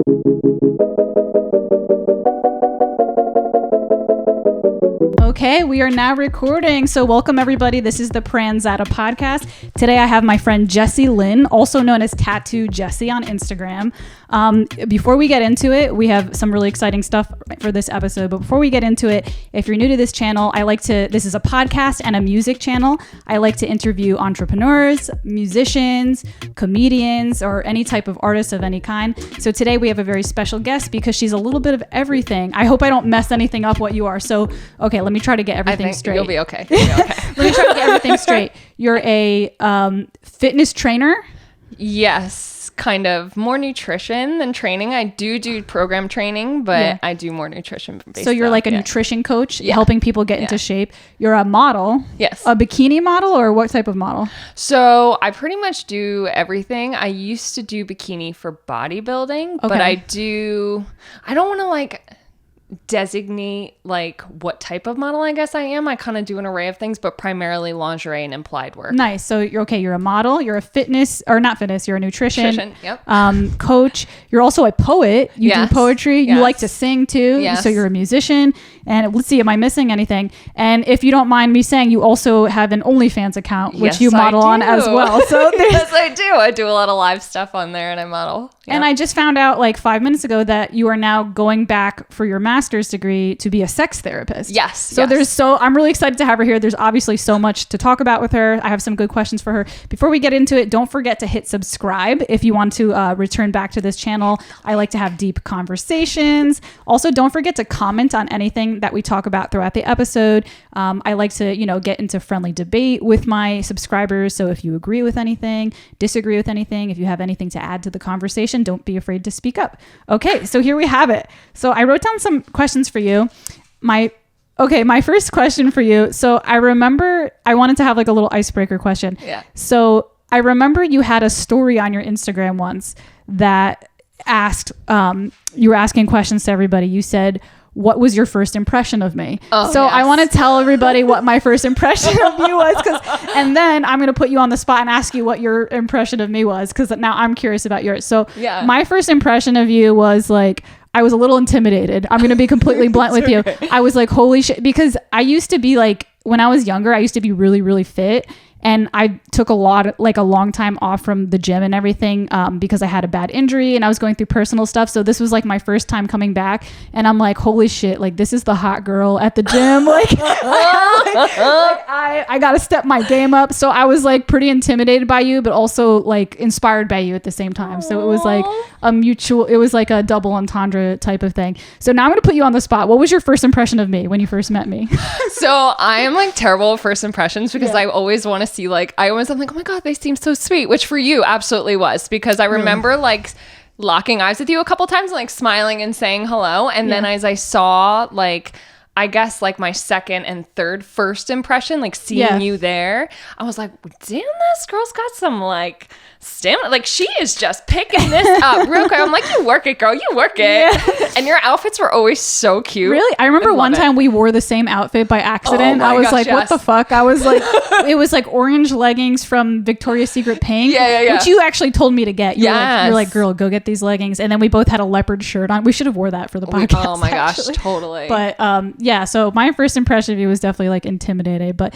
Okay, we are now recording. So welcome everybody. This is the Pranzata podcast. Today I have my friend Jessie Lynn, also known as Tattoo Jessie on Instagram. Before we get into it, we have some really exciting stuff for this episode. But before we get into it, if you're new to this channel, this is a podcast and a music channel. I like to interview entrepreneurs, musicians, comedians, or any type of artist of any kind. So today we have a very special guest because she's a little bit of everything. I hope I don't mess anything up what you are. So, okay, let me try to get everything straight. You'll be okay. Let me try to get everything straight. You're a fitness trainer? Yes, kind of. More nutrition than training. I do program training, but I do more nutrition based. So you're like a nutrition coach, helping people get into shape. You're a model. Yes. A bikini model, or what type of model? So I pretty much do everything. I used to do bikini for bodybuilding, but I don't want to designate what type of model I guess I am. I kind of do an array of things, but primarily lingerie and implied work. Nice. So you're a model, you're a you're a nutrition yep. Coach. You're also a poet. You do poetry. You like to sing too. Yes. So you're a musician. And let's see, am I missing anything? And if you don't mind me saying, you also have an OnlyFans account, which you model on as well. So yes, I do. I do a lot of live stuff on there and I model. Yep. And I just found out 5 minutes ago that you are now going back for your master's degree to be a sex therapist. Yes. So I'm really excited to have her here. There's obviously so much to talk about with her. I have some good questions for her. Before we get into it, don't forget to hit subscribe if you want to return back to this channel. I like to have deep conversations. Also, don't forget to comment on anything that we talk about throughout the episode. I like to, get into friendly debate with my subscribers. So if you agree with anything, disagree with anything, if you have anything to add to the conversation, don't be afraid to speak up. Okay, so here we have it. So I wrote down some questions for you. My first question for you. So I remember I wanted to have a little icebreaker question. Yeah. So I remember you had a story on your Instagram once that asked, you were asking questions to everybody. You said, what was your first impression of me? I want to tell everybody what my first impression of you was, and then I'm going to put you on the spot and ask you what your impression of me was, because now I'm curious about yours. So my first impression of you was I was a little intimidated. I'm going to be completely blunt with you. I was like, holy shit, because I used to be when I was younger, I used to be really, really fit. And I took a long time off from the gym and everything because I had a bad injury and I was going through personal stuff. So this was my first time coming back. And I'm like, holy shit, this is the hot girl at the gym. I got to step my game up. So I was pretty intimidated by you, but also inspired by you at the same time. So it was it was a double entendre type of thing. So now I'm going to put you on the spot. What was your first impression of me when you first met me? So I am terrible at first impressions because I always want to see I'm like, oh my God, they seem so sweet, which for you absolutely was, because I remember locking eyes with you a couple times and smiling and saying hello. And then as I saw I guess my second and third first impression, seeing you there, I was like, damn, this girl's got some stamina. She is just picking this up real quick. I'm like, you work it, girl. You work it. Yeah. And your outfits were always so cute. Really? I remember one time we wore the same outfit by accident. I was what the fuck? I was it was orange leggings from Victoria's Secret pink, which you actually told me to get. You're like, girl, go get these leggings. And then we both had a leopard shirt on. We should have wore that for the podcast. Oh my gosh, totally. But so my first impression of you was definitely intimidated. But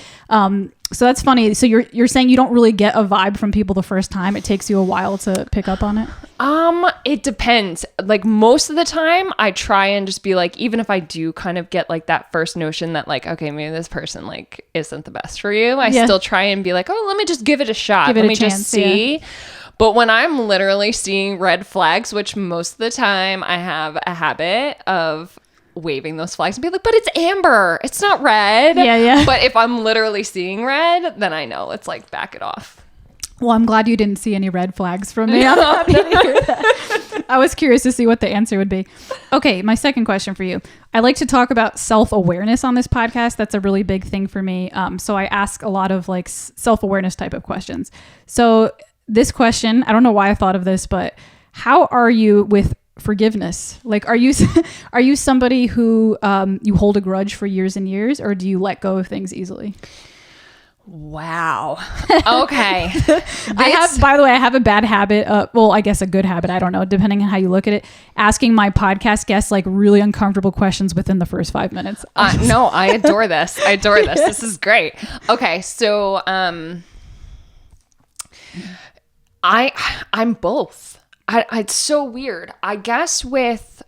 so that's funny. So you're saying you don't really get a vibe from people the first time. It takes you a while to pick up on it. It depends. Most of the time I try and just be even if I do kind of get that first notion that okay, maybe this person isn't the best for you, I still try and be oh, let me just give it a shot. Let me just see. Yeah. But when I'm literally seeing red flags, which most of the time I have a habit of waving those flags and be but it's amber, it's not red. Yeah. But if I'm literally seeing red, then I know it's back it off. Well, I'm glad you didn't see any red flags from me. I'm happy to hear that. I was curious to see what the answer would be. Okay, my second question for you. I like to talk about self-awareness on this podcast. That's a really big thing for me. So I ask a lot of self-awareness type of questions. So this question, I don't know why I thought of this, but how are you with forgiveness? Are you somebody who you hold a grudge for years and years, or do you let go of things easily? Wow. Okay. By the way, I have a bad habit. Well, I guess a good habit. I don't know, depending on how you look at it. Asking my podcast guests like really uncomfortable questions within the first 5 minutes. No, I adore this. I adore this. This is great. Okay. So, I'm both. It's so weird. I guess with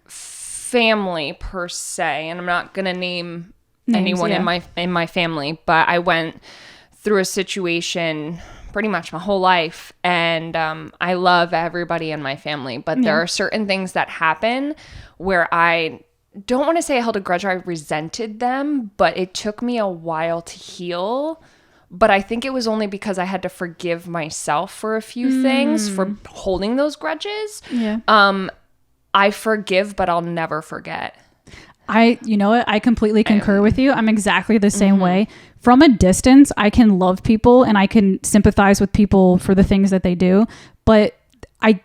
family per se, and I'm not going to name anyone in my family, but I went through a situation pretty much my whole life, and I love everybody in my family, but there are certain things that happen where I don't want to say I held a grudge or I resented them, but it took me a while to heal. But I think it was only because I had to forgive myself for a few things for holding those grudges. I forgive, but I'll never forget. You know what? I completely concur with you. I'm exactly the same way. From a distance, I can love people and I can sympathize with people for the things that they do, but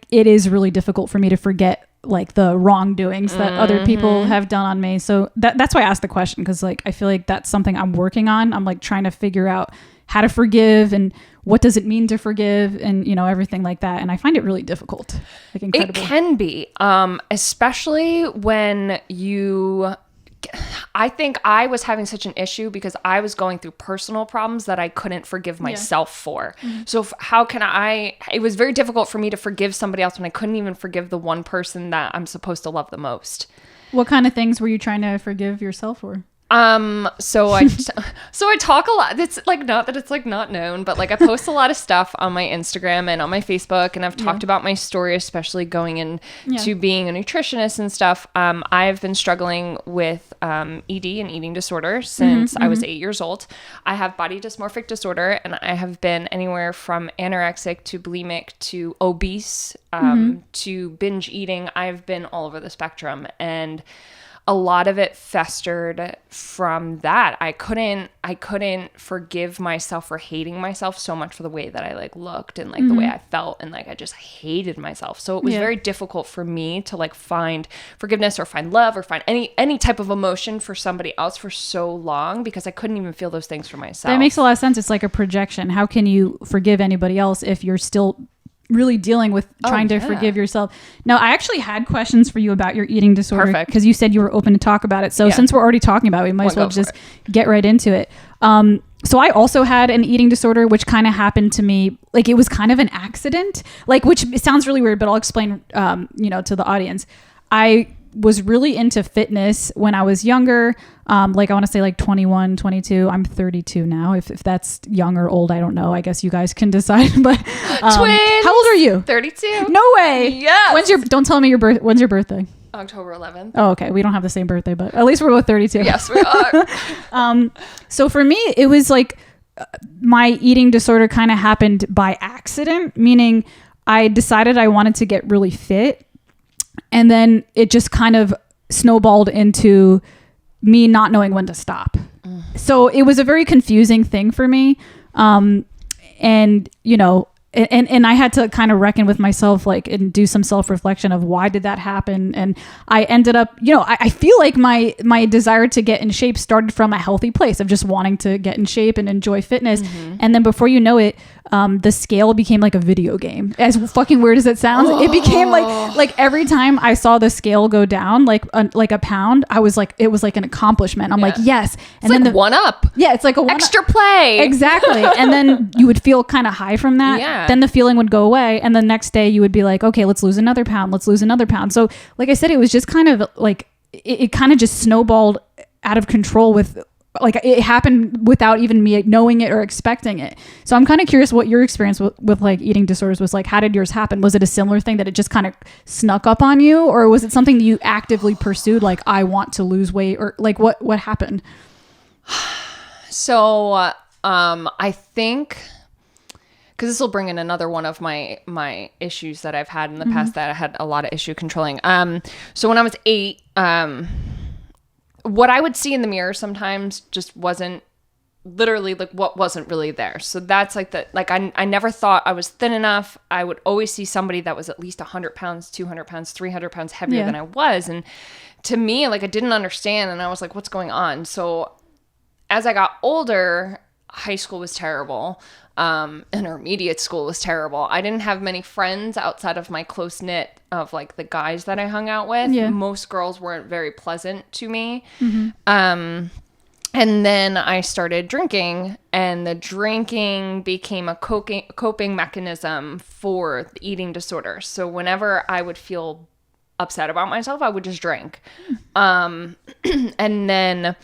it is really difficult for me to forget like the wrongdoings that other people have done on me. So that's why I asked the question, because like I feel like that's something I'm working on. I'm like trying to figure out how to forgive and what does it mean to forgive and, you know, everything like that. And I find it really difficult. Like incredible. It can be, especially when I think I was having such an issue because I was going through personal problems that I couldn't forgive myself for. So how can it was very difficult for me to forgive somebody else when I couldn't even forgive the one person that I'm supposed to love the most. What kind of things were you trying to forgive yourself for? So I talk a lot. It's like, not that it's like not known, but like I post a lot of stuff on my Instagram and on my Facebook, and I've talked about my story, especially going into being a nutritionist and stuff. I've been struggling with, ED and eating disorder since I was 8 years old. I have body dysmorphic disorder, and I have been anywhere from anorexic to bulimic to obese, to binge eating. I've been all over the spectrum, and a lot of it festered from that. I couldn't forgive myself for hating myself so much for the way that I like looked and like the way I felt, and like I just hated myself. So it was very difficult for me to like find forgiveness or find love or find any type of emotion for somebody else for so long, because I couldn't even feel those things for myself. That makes a lot of sense. It's like a projection. How can you forgive anybody else if you're still really dealing with trying to forgive yourself? Now, I actually had questions for you about your eating disorder, because you said you were open to talk about it. So since we're already talking about it, we might as well just get right into it. So I also had an eating disorder, which kind of happened to me. Like it was kind of an accident, like, which sounds really weird, but I'll explain, to the audience. I was really into fitness when I was younger. Like I want to say like 21, 22. I'm 32 now. If that's young or old, I don't know. I guess you guys can decide. But Twins! How old are you? 32. No way. Yes. Don't tell me when's your birthday? October 11th. Oh, okay. We don't have the same birthday, but at least we're both 32. Yes, we are. So for me, it was like my eating disorder kind of happened by accident, meaning I decided I wanted to get really fit. And then it just kind of snowballed into me not knowing when to stop. So it was a very confusing thing for me. And I had to kind of reckon with myself, like, and do some self-reflection of why did that happen. And I ended up, I feel like my desire to get in shape started from a healthy place of just wanting to get in shape and enjoy fitness. And then before you know it, the scale became like a video game. As fucking weird as it sounds, it became like every time I saw the scale go down, like a pound, I was like, it was like an accomplishment. I'm like, yes. And it's then like one up. Yeah. It's like a extra play. Exactly. And then you would feel kind of high from that. Yeah. Then the feeling would go away. And the next day you would be like, okay, let's lose another pound. Let's lose another pound. So like I said, it was just kind of like, it kind of just snowballed out of control with, like, it happened without even me knowing it or expecting it. So I'm kind of curious what your experience with like eating disorders was like. How did yours happen? Was it a similar thing that it just kind of snuck up on you, or was it something that you actively pursued? Like, I want to lose weight, or like what happened? So, I think, because this will bring in another one of my issues that I've had in the past that I had a lot of issue controlling. So when I was 8, what I would see in the mirror sometimes just wasn't literally like what wasn't really there. So that's like I never thought I was thin enough. I would always see somebody that was at least 100 pounds, 200 pounds, 300 pounds heavier than I was. And to me, like, I didn't understand. And I was like, what's going on? So as I got older, high school was terrible. Intermediate school was terrible. I didn't have many friends outside of my close knit of like the guys that I hung out with. Yeah. Most girls weren't very pleasant to me. Mm-hmm. And then I started drinking, and the drinking became a coping mechanism for the eating disorder. So whenever I would feel upset about myself, I would just drink. And then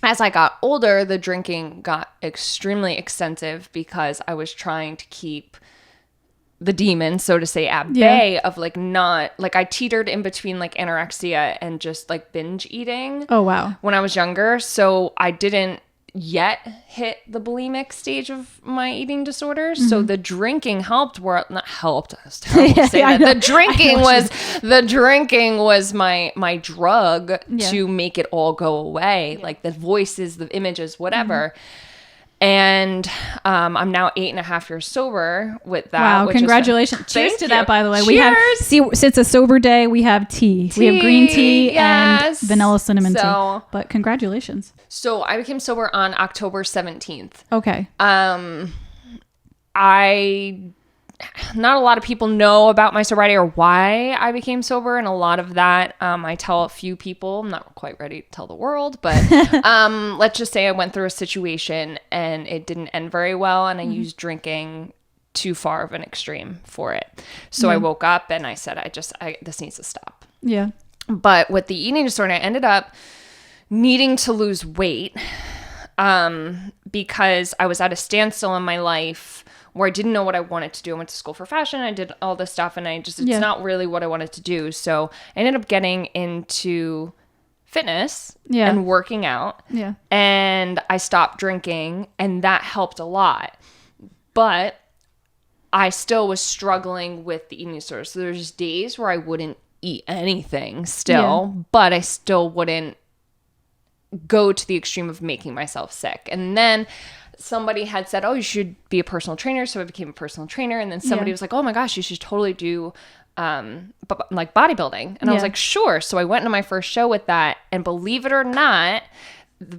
as I got older, the drinking got extremely extensive because I was trying to keep the demon, so to say, at bay of like not like I teetered in between like anorexia and just like binge eating. Oh, wow. When I was younger. So I didn't yet hit the bulimic stage of my eating disorder. Mm-hmm. So the drinking helped where not helped. I was terrible to say that. The drinking was my drug to make it all go away. Yeah. Like the voices, the images, whatever. Mm-hmm. And I'm now 8.5 years sober with that. Wow, congratulations. Cheers to that, by the way. Cheers. We have, since it's a sober day, we have tea. We have green tea and vanilla cinnamon tea. But congratulations. So I became sober on October 17th. Okay. Not a lot of people know about my sobriety or why I became sober. And a lot of that, I tell a few people. I'm not quite ready to tell the world, but let's just say I went through a situation and it didn't end very well. And I used drinking too far of an extreme for it. So I woke up and I said, this needs to stop. Yeah. But with the eating disorder, I ended up needing to lose weight because I was at a standstill in my life where I didn't know what I wanted to do. I went to school for fashion. I did all this stuff and it's not really what I wanted to do. So I ended up getting into fitness and working out. Yeah. And I stopped drinking and that helped a lot. But I still was struggling with the eating disorder. So there's days where I wouldn't eat anything still, but I still wouldn't go to the extreme of making myself sick. And then somebody had said, oh, you should be a personal trainer. So I became a personal trainer. And then somebody was like, oh my gosh, you should totally do like bodybuilding. And I was like, sure. So I went into my first show with that. And believe it or not,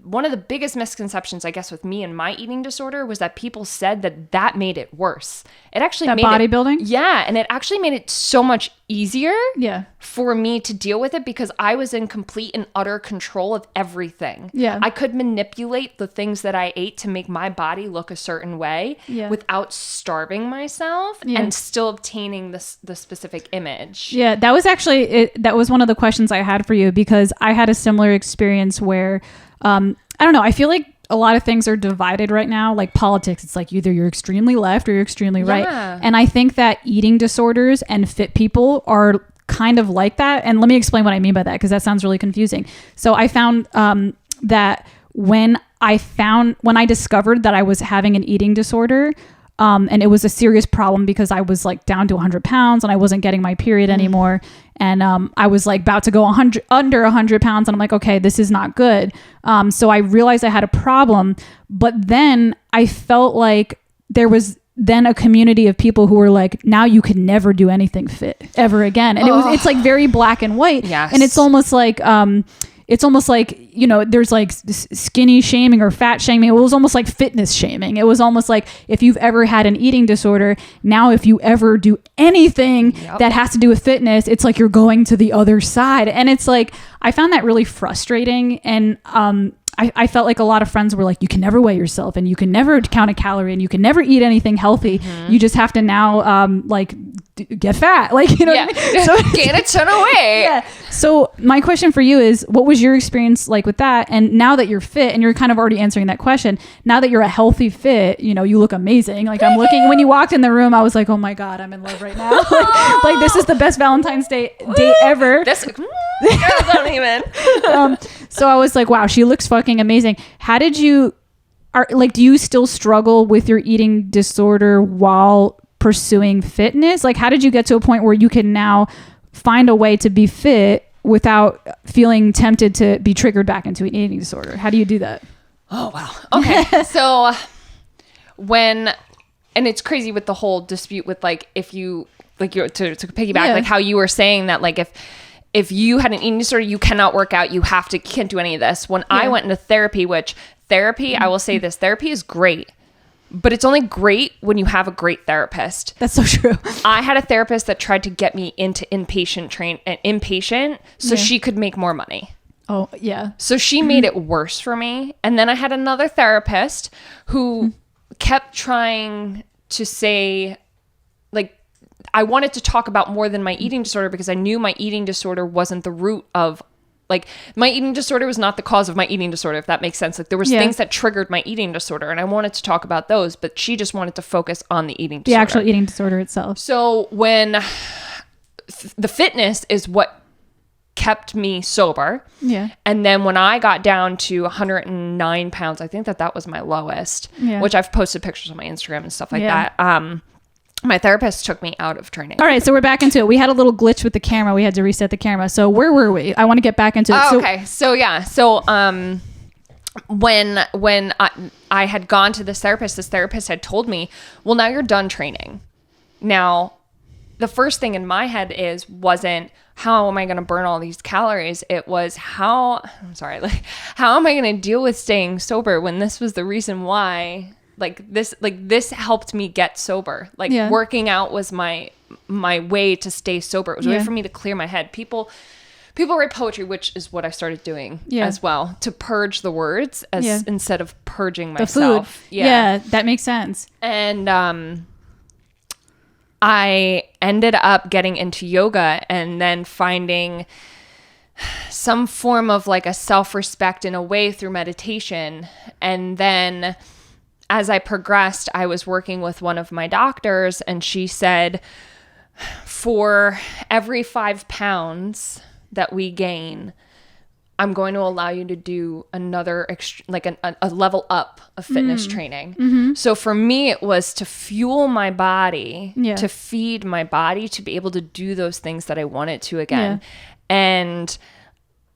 one of the biggest misconceptions, I guess, with me and my eating disorder was that people said that made it worse. It actually made bodybuilding? Yeah. And it actually made it so much easier for me to deal with it because I was in complete and utter control of everything. Yeah. I could manipulate the things that I ate to make my body look a certain way without starving myself and still obtaining the specific image. Yeah. That was actually, that was one of the questions I had for you because I had a similar experience where I don't know. I feel like a lot of things are divided right now. Like politics, it's like either you're extremely left or you're extremely right. And I think that eating disorders and fit people are kind of like that. And let me explain what I mean by that because that sounds really confusing. So I found that when I discovered that I was having an eating disorder, and it was a serious problem because I was like down to 100 pounds and I wasn't getting my period anymore. And I was like about to go under 100 pounds. And I'm like, okay, this is not good. So I realized I had a problem. But then I felt like there was then a community of people who were like, now you can never do anything fit ever again. And it's like very black and white. Yes. And it's almost like, you know, there's like skinny shaming or fat shaming. It was almost like fitness shaming. It was almost like if you've ever had an eating disorder, now if you ever do anything that has to do with fitness, it's like you're going to the other side. And it's like, I found that really frustrating. And I felt like a lot of friends were like, you can never weigh yourself and you can never count a calorie and you can never eat anything healthy. Mm-hmm. You just have to now get fat. Like, you know what I mean? So gain a ton of weight. Yeah. So my question for you is, what was your experience like with that? And now that you're fit, and you're kind of already answering that question, now that you're a healthy fit, you know, you look amazing. Like I'm looking, when you walked in the room, I was like, oh my God, I'm in love right now. like this is the best Valentine's Day date ever. Don't even. So I was like, wow, she looks fucking amazing. How did you, do you still struggle with your eating disorder while pursuing fitness? Like, how did you get to a point where you can now find a way to be fit without feeling tempted to be triggered back into an eating disorder? How do you do that? Oh, wow. Okay. So and it's crazy with the whole dispute with like, if you like to piggyback, like how you were saying that, like if you had an eating disorder, you cannot work out, can't do any of this. When I went into therapy, which therapy, I will say this, therapy is great, but it's only great when you have a great therapist. That's so true. I had a therapist that tried to get me into inpatient so she could make more money. Oh, yeah. So she made it worse for me. And then I had another therapist who kept trying to say, like, I wanted to talk about more than my eating disorder because I knew my eating disorder wasn't the root of, like, my eating disorder was not the cause of my eating disorder, if that makes sense. Like, there was things that triggered my eating disorder, and I wanted to talk about those, but she just wanted to focus on the eating disorder. The actual eating disorder itself. So when the fitness is what kept me sober. Yeah. And then when I got down to 109 pounds, I think that was my lowest, which I've posted pictures on my Instagram and stuff like that. My therapist took me out of training. All right, so we're back into it. We had a little glitch with the camera. We had to reset the camera. So where were we? I want to get back into it. Okay. So when I had gone to this therapist had told me, well, now you're done training. Now, the first thing in my head wasn't how am I going to burn all these calories? It was how am I going to deal with staying sober when this was the reason why. This helped me get sober. Working out was my way to stay sober. It was a way for me to clear my head. People write poetry, which is what I started doing as well, to purge the words instead of purging myself. The food. Yeah, that makes sense. And I ended up getting into yoga and then finding some form of like a self-respect in a way through meditation. And then as I progressed, I was working with one of my doctors, and she said, for every 5 pounds that we gain, I'm going to allow you to do another, a level up of fitness training. Mm-hmm. So for me, it was to fuel my body, to feed my body, to be able to do those things that I wanted to again. Yeah. And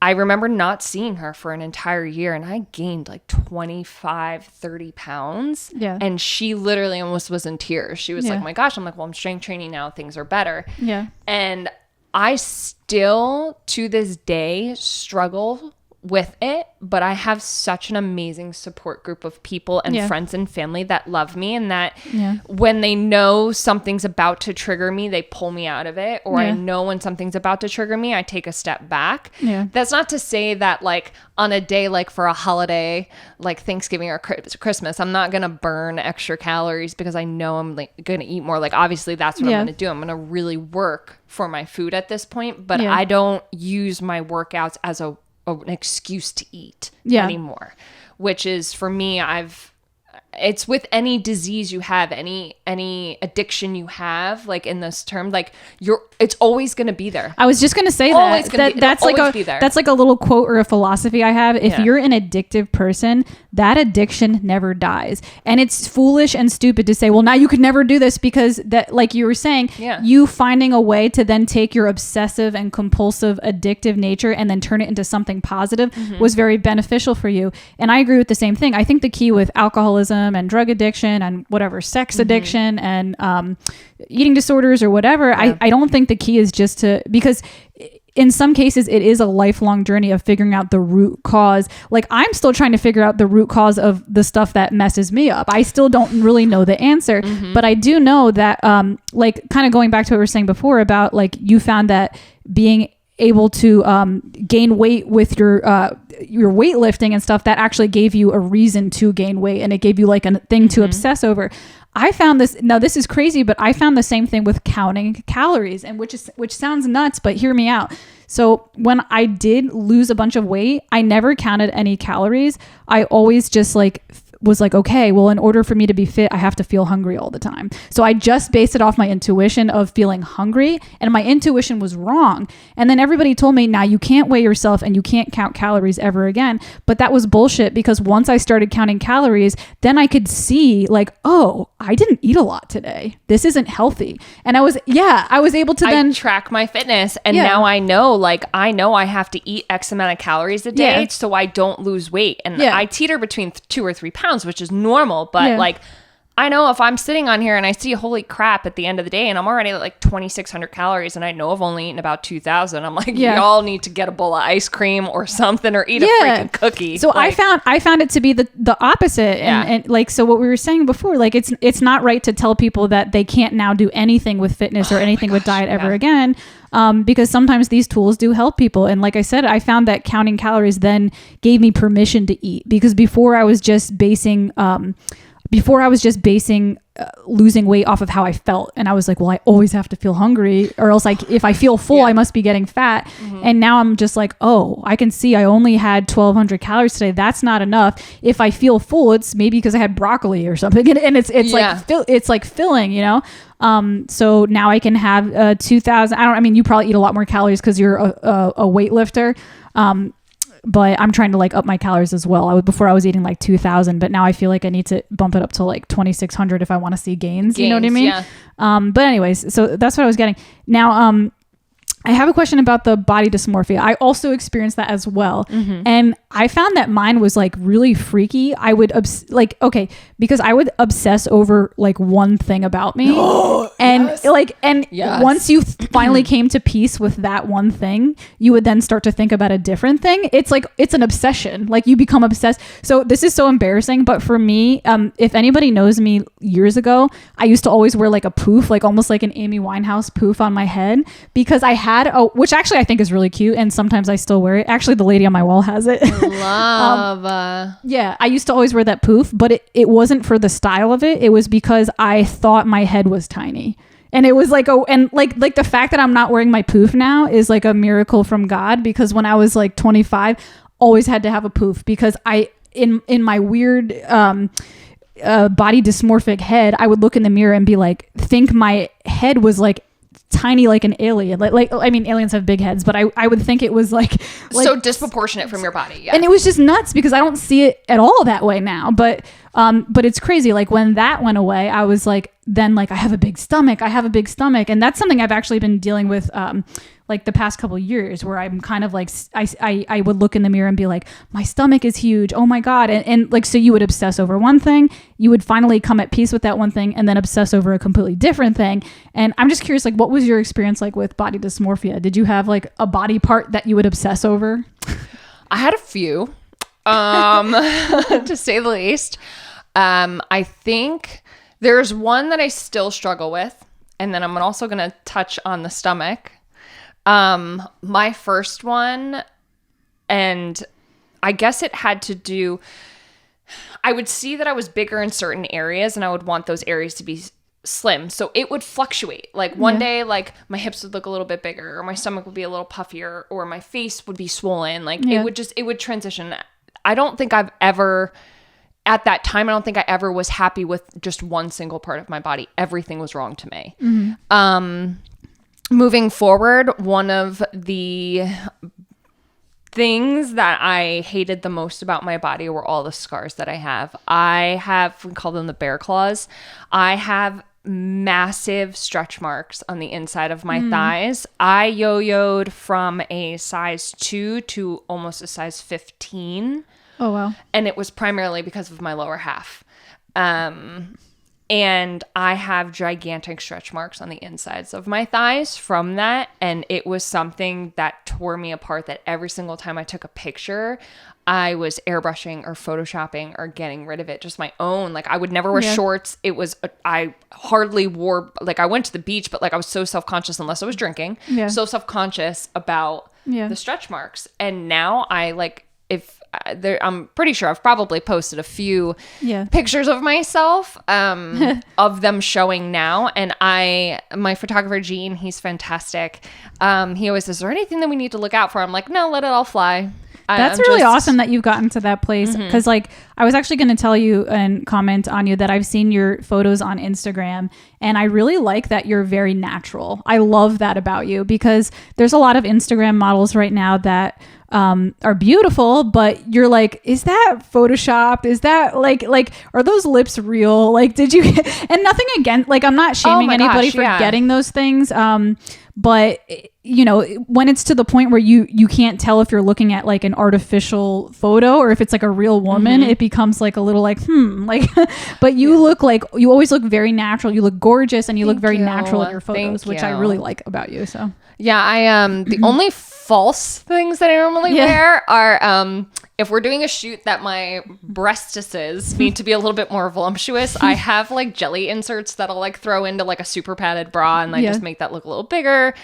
I remember not seeing her for an entire year, and I gained like 25, 30 pounds. Yeah. And she literally almost was in tears. She was like, oh my gosh. I'm like, well, I'm strength training now. Things are better. Yeah. And I still, to this day, struggle with it, but I have such an amazing support group of people and friends and family that love me, and that when they know something's about to trigger me, they pull me out of it, or I know when something's about to trigger me, I take a step back. Yeah. That's not to say that like on a day like for a holiday like Thanksgiving or Christmas, I'm not gonna burn extra calories because I know I'm like gonna eat more. Like obviously that's what I'm gonna do. I'm gonna really work for my food at this point, but I don't use my workouts as an excuse to eat anymore, which is for me, it's with any disease you have, any addiction you have, like in this term, like it's always going to be there. I was just going to say that's like a little quote or a philosophy I have. If you're an addictive person, that addiction never dies. And it's foolish and stupid to say, well, now you could never do this, because that, like you were saying, you finding a way to then take your obsessive and compulsive addictive nature and then turn it into something positive was very beneficial for you. And I agree with the same thing. I think the key with alcoholism and drug addiction and whatever, sex addiction and eating disorders or whatever, I don't think the key is just because in some cases it is a lifelong journey of figuring out the root cause. Like I'm still trying to figure out the root cause of the stuff that messes me up. I still don't really know the answer, but I do know that like kind of going back to what we were saying before about like you found that being able to gain weight with your weightlifting and stuff, that actually gave you a reason to gain weight, and it gave you like a thing to obsess over. I found this, now this is crazy, but I found the same thing with counting calories, and which sounds nuts, but hear me out. So when I did lose a bunch of weight, I never counted any calories. I always just was like, okay, well, in order for me to be fit, I have to feel hungry all the time. So I just based it off my intuition of feeling hungry, and my intuition was wrong. And then everybody told me, now you can't weigh yourself and you can't count calories ever again. But that was bullshit, because once I started counting calories, then I could see like, oh, I didn't eat a lot today. This isn't healthy. And I was able to then track my fitness. And now I know I have to eat X amount of calories a day so I don't lose weight. And I teeter between 2 or 3 pounds, which is normal, but like I know if I'm sitting on here and I see, holy crap, at the end of the day, and I'm already at like 2,600 calories, and I know I've only eaten about 2,000. I'm like, y'all need to get a bowl of ice cream or something, or eat a freaking cookie. So like, I found it to be the opposite, and like, so what we were saying before, like it's not right to tell people that they can't now do anything with fitness or anything with diet ever again. Because sometimes these tools do help people. And like I said, I found that counting calories then gave me permission to eat, because before I was just basing losing weight off of how I felt. And I was like, well, I always have to feel hungry, or else like if I feel full, I must be getting fat. And now I'm just like, oh, I can see I only had 1,200 calories today. That's not enough. If I feel full, it's maybe because I had broccoli or something. And it's like filling, you know? So now I can have 2,000. I mean, you probably eat a lot more calories because you're a weightlifter. But I'm trying to like up my calories as well. Before I was eating like 2,000, but now I feel like I need to bump it up to like 2,600 if I want to see gains. You know what I mean? Yeah. But anyways, so that's what I was getting. Now, I have a question about the body dysmorphia. I also experienced that as well. And I found that mine was like really freaky. I would because I would obsess over like one thing about me. Once you finally came to peace with that one thing, you would then start to think about a different thing. It's like, it's an obsession. Like you become obsessed. So this is so embarrassing, but for me, if anybody knows me years ago, I used to always wear like a poof, like almost like an Amy Winehouse poof on my head, because I had which actually I think is really cute, and sometimes I still wear it. Actually, the lady on my wall has it. Yeah, I used to always wear that poof, but it wasn't for the style of it. It was because I thought my head was tiny. And it was like, like the fact that I'm not wearing my poof now is like a miracle from God, because when I was like 25, always had to have a poof, because in my weird body dysmorphic head, I would look in the mirror and be like, think my head was like tiny, like an alien. Like I mean, aliens have big heads, but I would think it was like so disproportionate from your body. Yeah. And it was just nuts, because I don't see it at all that way now. But it's crazy. Like when that went away, I was like, then like I have a big stomach. And that's something I've actually been dealing with like the past couple of years, where I'm kind of like, I would look in the mirror and be like, my stomach is huge. Oh my God. And like, so you would obsess over one thing, you would finally come at peace with that one thing, and then obsess over a completely different thing. And I'm just curious, like, what was your experience like with body dysmorphia? Did you have like a body part that you would obsess over? I had a few, to say the least. I think there's one that I still struggle with, and then I'm also going to touch on the stomach. My first one, and I guess it had to do, I would see that I was bigger in certain areas, and I would want those areas to be slim. So it would fluctuate. Like one day, like my hips would look a little bit bigger, or my stomach would be a little puffier, or my face would be swollen. Like it would transition. I don't think I've ever, at that time, I don't think I ever was happy with just one single part of my body. Everything was wrong to me. Moving forward, one of the things that I hated the most about my body were all the scars that I have. We call them the bear claws. I have massive stretch marks on the inside of my thighs. I yo-yoed from a size 2 to almost a size 15. Oh, wow. And it was primarily because of my lower half. And I have gigantic stretch marks on the insides of my thighs from that. And it was something that tore me apart, that every single time I took a picture, I was airbrushing or photoshopping or getting rid of it. Just my own. Like I would never wear shorts. It was, I hardly wore, like I went to the beach, but like I was so self-conscious unless I was drinking. Yeah. So self-conscious about the stretch marks. And now I like, I'm pretty sure I've probably posted a few pictures of myself, of them showing now. And my photographer, Gene, he's fantastic. He always says, is there anything that we need to look out for? I'm like, no, let it all fly. That's really awesome that you've gotten to that place. Because like, I was actually going to tell you and comment on you that I've seen your photos on Instagram, and I really like that you're very natural. I love that about you, because there's a lot of Instagram models right now that are beautiful, but you're like, is that photoshopped? Is that like are those lips real? Like, did you and nothing again, like I'm not shaming anybody for getting those things, but you know, when it's to the point where you can't tell if you're looking at like an artificial photo or if it's like a real woman, it becomes like a little like like but you look like, you always look very natural, you look gorgeous, and you look very natural in your photos, which I really like about you. So yeah, I the only false things that I normally wear are if we're doing a shoot that my breastises need to be a little bit more voluptuous, I have like jelly inserts that I'll like throw into like a super padded bra, and I just make that look a little bigger.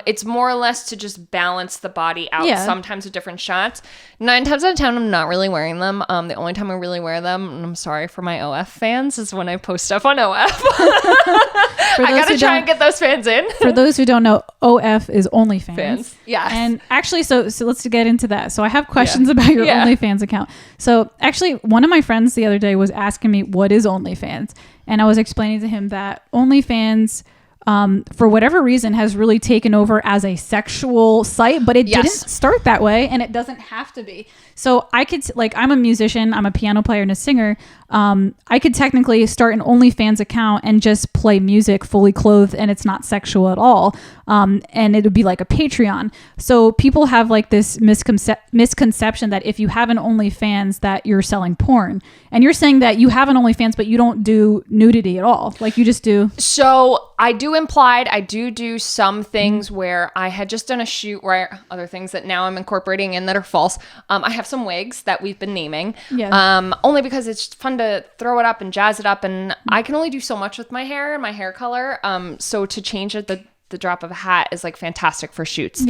It's more or less to just balance the body out, sometimes with different shots. 9 times out of 10, I'm not really wearing them. The only time I really wear them, and I'm sorry for my OF fans, is when I post stuff on OF. I gotta try and get those fans in. For those who don't know, OF is OnlyFans. Yeah. And actually, so let's get into that. So I have questions about your OnlyFans account. So actually, one of my friends the other day was asking me, what is OnlyFans? And I was explaining to him that OnlyFans, for whatever reason, has really taken over as a sexual site, but it didn't start that way, and it doesn't have to be. So I could, like, I'm a musician, I'm a piano player and a singer. I could technically start an OnlyFans account and just play music fully clothed, and it's not sexual at all. And it would be like a Patreon. So people have like this misconception that if you have an OnlyFans that you're selling porn, and you're saying that you have an OnlyFans, but you don't do nudity at all. Like you just do. So I do implied, I do some things where I had just done a shoot where other things that now I'm incorporating in that are false. I have some wigs that we've been naming, only because it's fun to throw it up and jazz it up, and I can only do so much with my hair and my hair color. So to change it, the drop of a hat is like fantastic for shoots.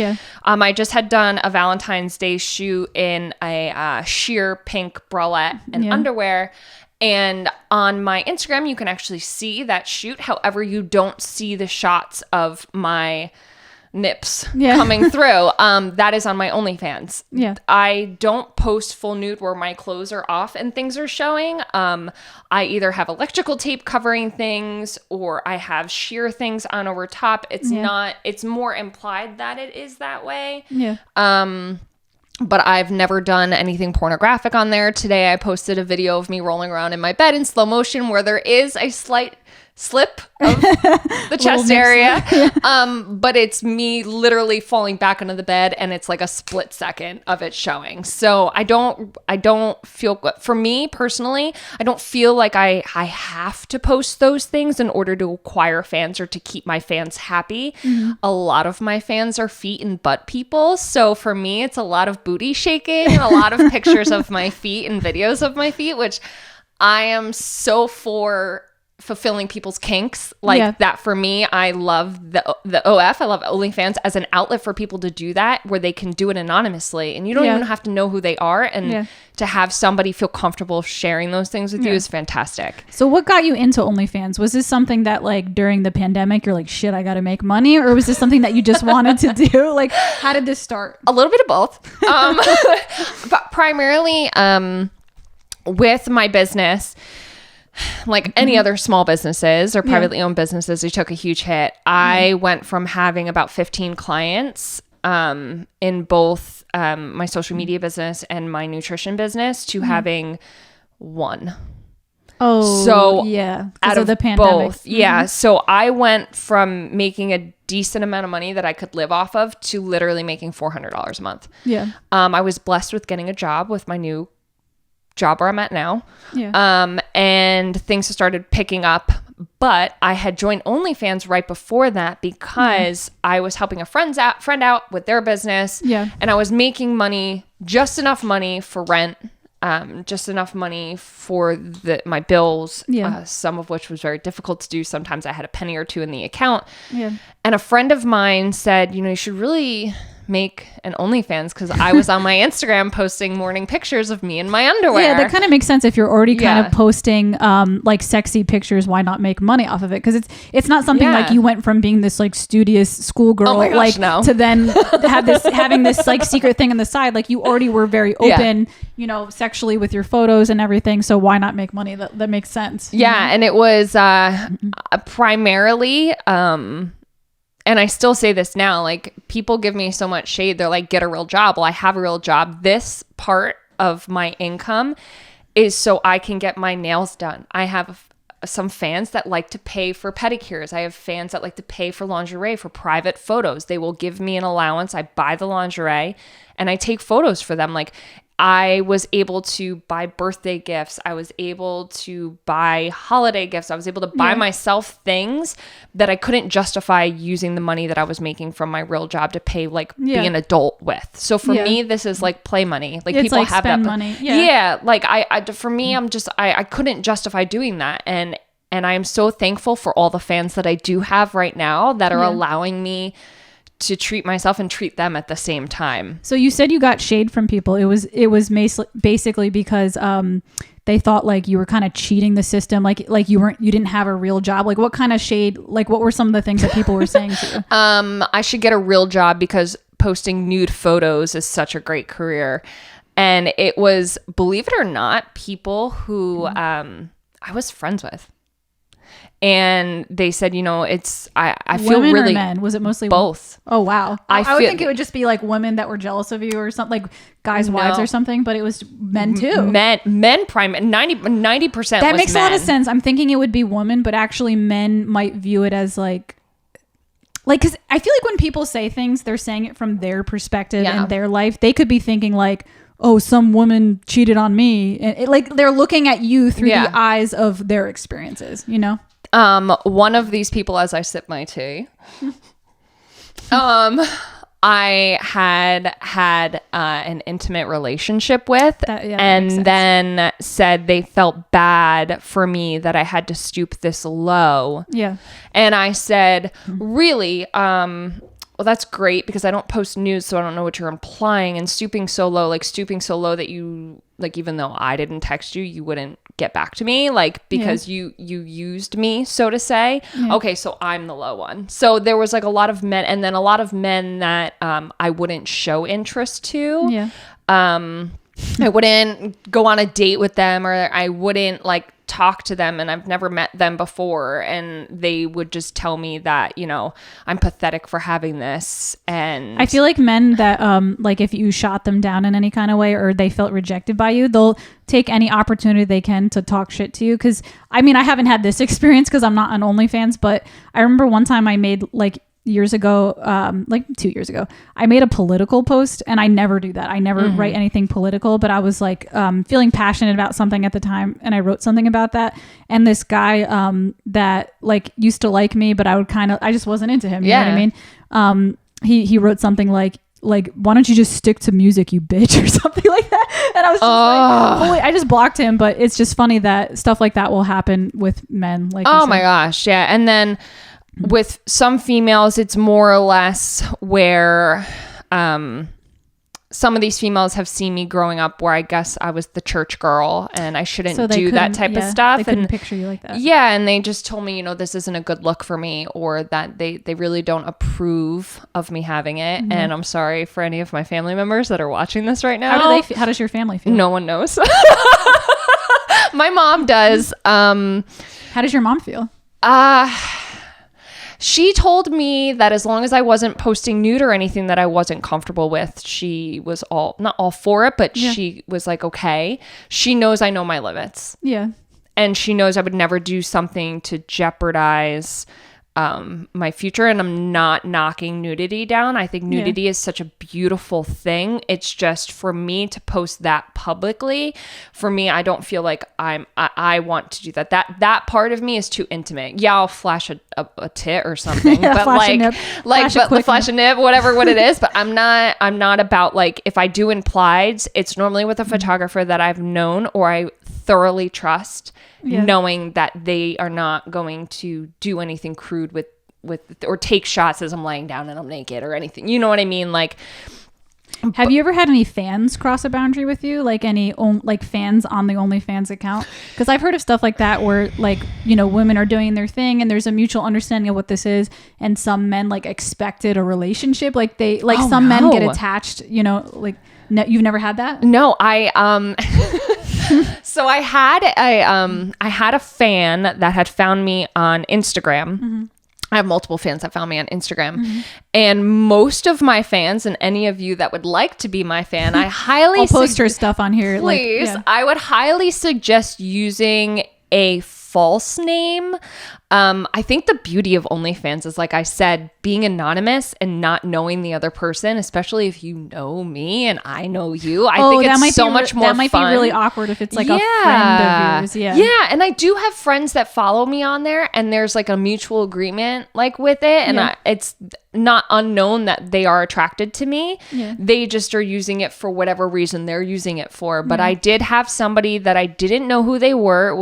I just had done a Valentine's Day shoot in a sheer pink bralette and underwear. And on my Instagram, you can actually see that shoot. However, you don't see the shots of my nips coming through. That is on my OnlyFans. I don't post full nude where my clothes are off and things are showing. I either have electrical tape covering things, or I have sheer things on over top. It's not, it's more implied that it is that way. But I've never done anything pornographic on there. Today I posted a video of me rolling around in my bed in slow motion where there is a slight slip of the chest area. But it's me literally falling back into the bed, and it's like a split second of it showing. So I don't feel, for me personally, I don't feel like I have to post those things in order to acquire fans or to keep my fans happy. A lot of my fans are feet and butt people. So for me, it's a lot of booty shaking and a lot of pictures of my feet and videos of my feet, which I am so for fulfilling people's kinks like that. For me, I love the OF. I love OnlyFans as an outlet for people to do that, where they can do it anonymously, and you don't even have to know who they are, and to have somebody feel comfortable sharing those things with you is fantastic. So what got you into OnlyFans? Was this something that like during the pandemic you're like, shit, I gotta make money, or was this something that you just wanted to do? Like, how did this start? A little bit of both. But primarily with my business, like any other small businesses or privately owned businesses, they took a huge hit. I went from having about 15 clients in both my social media business and my nutrition business to having one. Oh, so yeah, out of the pandemic. Both. So I went from making a decent amount of money that I could live off of to literally making $400 a month. I was blessed with getting a job with my new job where I'm at now. And things started picking up, but I had joined OnlyFans right before that because I was helping a friend out with their business. And I was making money, just enough money for rent, just enough money for my bills, some of which was very difficult to do. Sometimes I had a penny or two in the account. And a friend of mine said, you should really make an OnlyFans, because I was on my Instagram posting morning pictures of me in my underwear. Yeah, that kind of makes sense. If you're already kind of posting like sexy pictures, why not make money off of it? Because it's not something like you went from being this like studious schoolgirl to then having this like secret thing on the side. Like you already were very open, sexually with your photos and everything. So why not make money? That makes sense. And it was primarily and I still say this now, like people give me so much shade. They're like, get a real job. Well, I have a real job. This part of my income is so I can get my nails done. I have some fans that like to pay for pedicures. I have fans that like to pay for lingerie, for private photos. They will give me an allowance. I buy the lingerie and I take photos for them. Like I was able to buy birthday gifts. I was able to buy holiday gifts. I was able to buy myself things that I couldn't justify using the money that I was making from my real job to pay, like be an adult with. So for me, this is like play money. Like it's people like have spend that money. Yeah. Like for me, I couldn't justify doing that. And I am so thankful for all the fans that I do have right now that are allowing me to treat myself and treat them at the same time. So you said you got shade from people. It was basically because they thought like you were kind of cheating the system, like you didn't have a real job. Like what kind of shade? Like what were some of the things that people were saying to you? I should get a real job because posting nude photos is such a great career. And it was, believe it or not, people who I was friends with. And they said, it's, I feel women really... or men? Was it mostly both? Oh, wow. I would think it would just be like women that were jealous of you or something, like guys' wives or something, but it was men too. Men 90% That was makes men. a lot of sense. I'm thinking it would be women, but actually men might view it as like, because I feel like when people say things, they're saying it from their perspective and their life. They could be thinking like, oh, some woman cheated on me. And like they're looking at you through the eyes of their experiences, One of these people, as I sip my tea, I had an intimate relationship with, and then said they felt bad for me that I had to stoop this low. Yeah. And I said, really, well, that's great because I don't post news, so I don't know what you're implying. And stooping so low that you, like, even though I didn't text you, you wouldn't get back to me, like, because you used me, so to say. Okay, so I'm the low one. So there was like a lot of men, and then a lot of men that I wouldn't show interest to. I wouldn't go on a date with them, or I wouldn't like talk to them, and I've never met them before, and they would just tell me that I'm pathetic for having this. And I feel like men that like if you shot them down in any kind of way or they felt rejected by you, they'll take any opportunity they can to talk shit to you. Because I mean, I haven't had this experience because I'm not on OnlyFans, but I remember one time I made like years ago, like 2 years ago, I made a political post, and I never do that. I never write anything political, but I was like feeling passionate about something at the time, and I wrote something about that. And this guy that like used to like me, but I just wasn't into him. You know what I mean? He wrote something like, why don't you just stick to music, you bitch, or something like that. And I was just like, holy, I just blocked him. But it's just funny that stuff like that will happen with men. Like, oh my gosh. Yeah. And then with some females, it's more or less where some of these females have seen me growing up where I guess I was the church girl and I shouldn't do that type of stuff. They couldn't picture you like that. Yeah. And they just told me, this isn't a good look for me, or that they really don't approve of me having it. And I'm sorry for any of my family members that are watching this right now. How does your family feel? No one knows. My mom does. How does your mom feel? She told me that as long as I wasn't posting nude or anything that I wasn't comfortable with, she was not all for it, but she was like, okay. She knows I know my limits. Yeah. And she knows I would never do something to jeopardize my future. And I'm not knocking nudity down. I think nudity is such a beautiful thing. It's just for me to post that publicly. For me, I don't feel like I want to do that. That part of me is too intimate. Yeah, I'll flash a tit or something, but flash a nip, whatever what it is. But I'm not about like, if I do implieds, it's normally with a photographer that I've known or I thoroughly trust. Knowing that they are not going to do anything crude with or take shots as I'm laying down and I'm naked or anything. You know what I mean? Like, have you ever had any fans cross a boundary with you? Like any fans on the OnlyFans account? Because I've heard of stuff like that where like, women are doing their thing and there's a mutual understanding of what this is. And some men like expected a relationship. Like men get attached, like you've never had that? No, So I had a fan that had found me on Instagram. I have multiple fans that found me on Instagram, and most of my fans, and any of you that would like to be my fan, I highly I'll post her stuff on here. Please, I would highly suggest using a false name. I think the beauty of OnlyFans is, like I said, being anonymous and not knowing the other person, especially if you know me and I know you. I think it's so much more fun. That might be really awkward if it's like a friend of yours. Yeah. And I do have friends that follow me on there, and there's like a mutual agreement like with it. And it's not unknown that they are attracted to me. Yeah. They just are using it for whatever reason they're using it for. But I did have somebody that I didn't know who they were.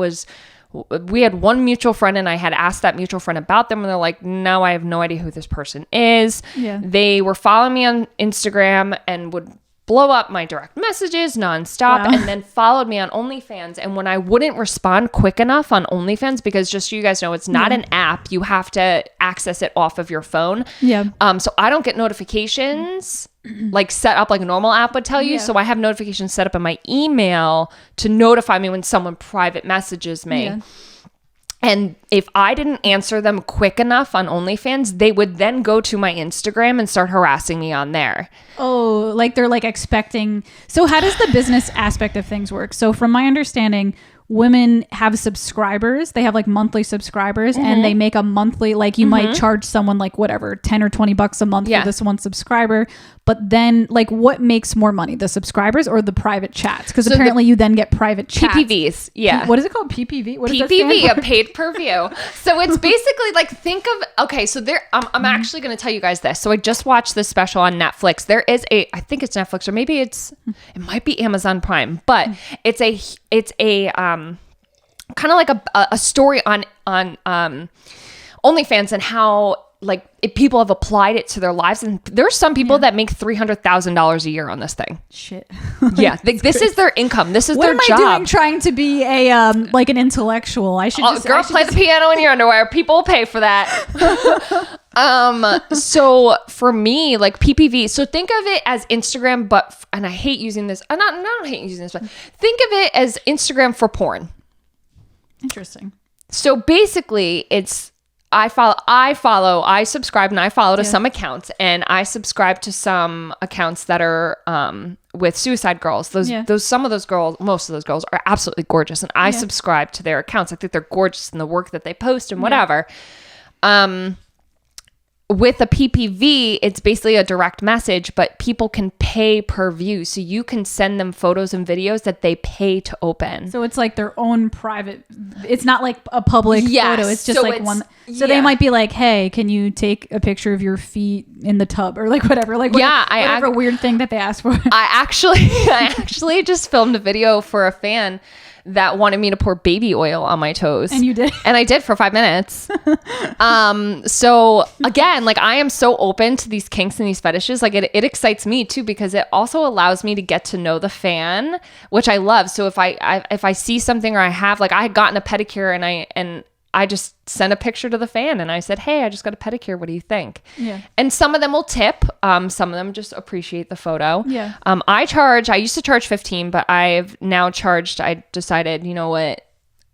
We had one mutual friend, and I had asked that mutual friend about them, and they're like, no, I have no idea who this person is. Yeah. They were following me on Instagram and would blow up my direct messages nonstop, and then followed me on OnlyFans. And when I wouldn't respond quick enough on OnlyFans, because just so you guys know, it's not an app, you have to access it off of your phone. Yeah. So I don't get notifications like set up like a normal app would tell you. So I have notifications set up in my email to notify me when someone private messages me. Yeah. And if I didn't answer them quick enough on OnlyFans, they would then go to my Instagram and start harassing me on there. Oh, like they're like expecting. So how does the business aspect of things work? So from my understanding, women have subscribers. They have like monthly subscribers, and they make a monthly, like you might charge someone like whatever, 10 or 20 bucks a month for this one subscriber. But then like what makes more money, the subscribers or the private chats? Because apparently you then get private chats. PPVs. Yeah. What is it called? PPV? What PPV, a paid per view. So it's basically like, think of, okay, so there, I'm actually going to tell you guys this. So I just watched this special on Netflix. There is I think it's Netflix, or maybe it might be Amazon Prime, but it's a kind of like a story on OnlyFans, and how like if people have applied it to their lives, and there's some people that make $300,000 a year on this thing. Shit. Yeah, this is their income. This is their job. What am I doing trying to be a like an intellectual? I should play the piano in your underwear. People will pay for that. So for me, like PPV, so think of it as Instagram, but and I hate using this. I don't hate using this, but think of it as Instagram for porn. Interesting. So basically, it's I subscribe and I follow to some accounts, and I subscribe to some accounts that are with suicide girls. Most of those girls are absolutely gorgeous, and I subscribe to their accounts. I think they're gorgeous in the work that they post and whatever. With a PPV, it's basically a direct message, but people can pay per view. So you can send them photos and videos that they pay to open. So it's like their own private, it's not like a public photo. It's just one. So they might be like, hey, can you take a picture of your feet in the tub, or like whatever, like whatever weird thing that they ask for. I actually just filmed a video for a fan that wanted me to pour baby oil on my toes. And you did? And I did for 5 minutes. So again, like I am so open to these kinks and these fetishes. Like it excites me too, because it also allows me to get to know the fan, which I love. So if I see something, or I have, like I had gotten a pedicure, and I just sent a picture to the fan, and I said, hey, I just got a pedicure. What do you think? Yeah. And some of them will tip. Some of them just appreciate the photo. Yeah. I used to charge $15, but I've now I decided, you know what?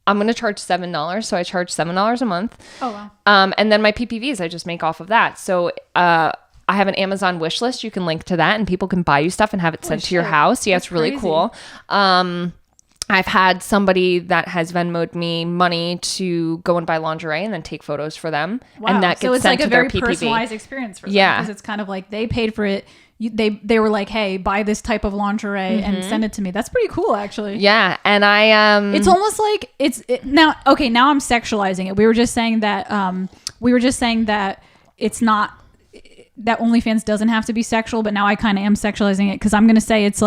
I'm going to charge $7. So I charge $7 a month. Oh, wow. And then my PPVs, I just make off of that. So, I have an Amazon wish list. You can link to that, and people can buy you stuff and have it sent to your house. Yeah, it's really cool. I've had somebody that has Venmo'd me money to go and buy lingerie and then take photos for them. Wow. And that gets sent to their PPV. So it's like a very personalized experience for them. Yeah. Because it's kind of like they paid for it. They were like, hey, buy this type of lingerie and send it to me. That's pretty cool, actually. Yeah. And it's almost like now I'm sexualizing it. We were just saying that it's not, that OnlyFans doesn't have to be sexual, but now I kind of am sexualizing it, because I'm going to say it's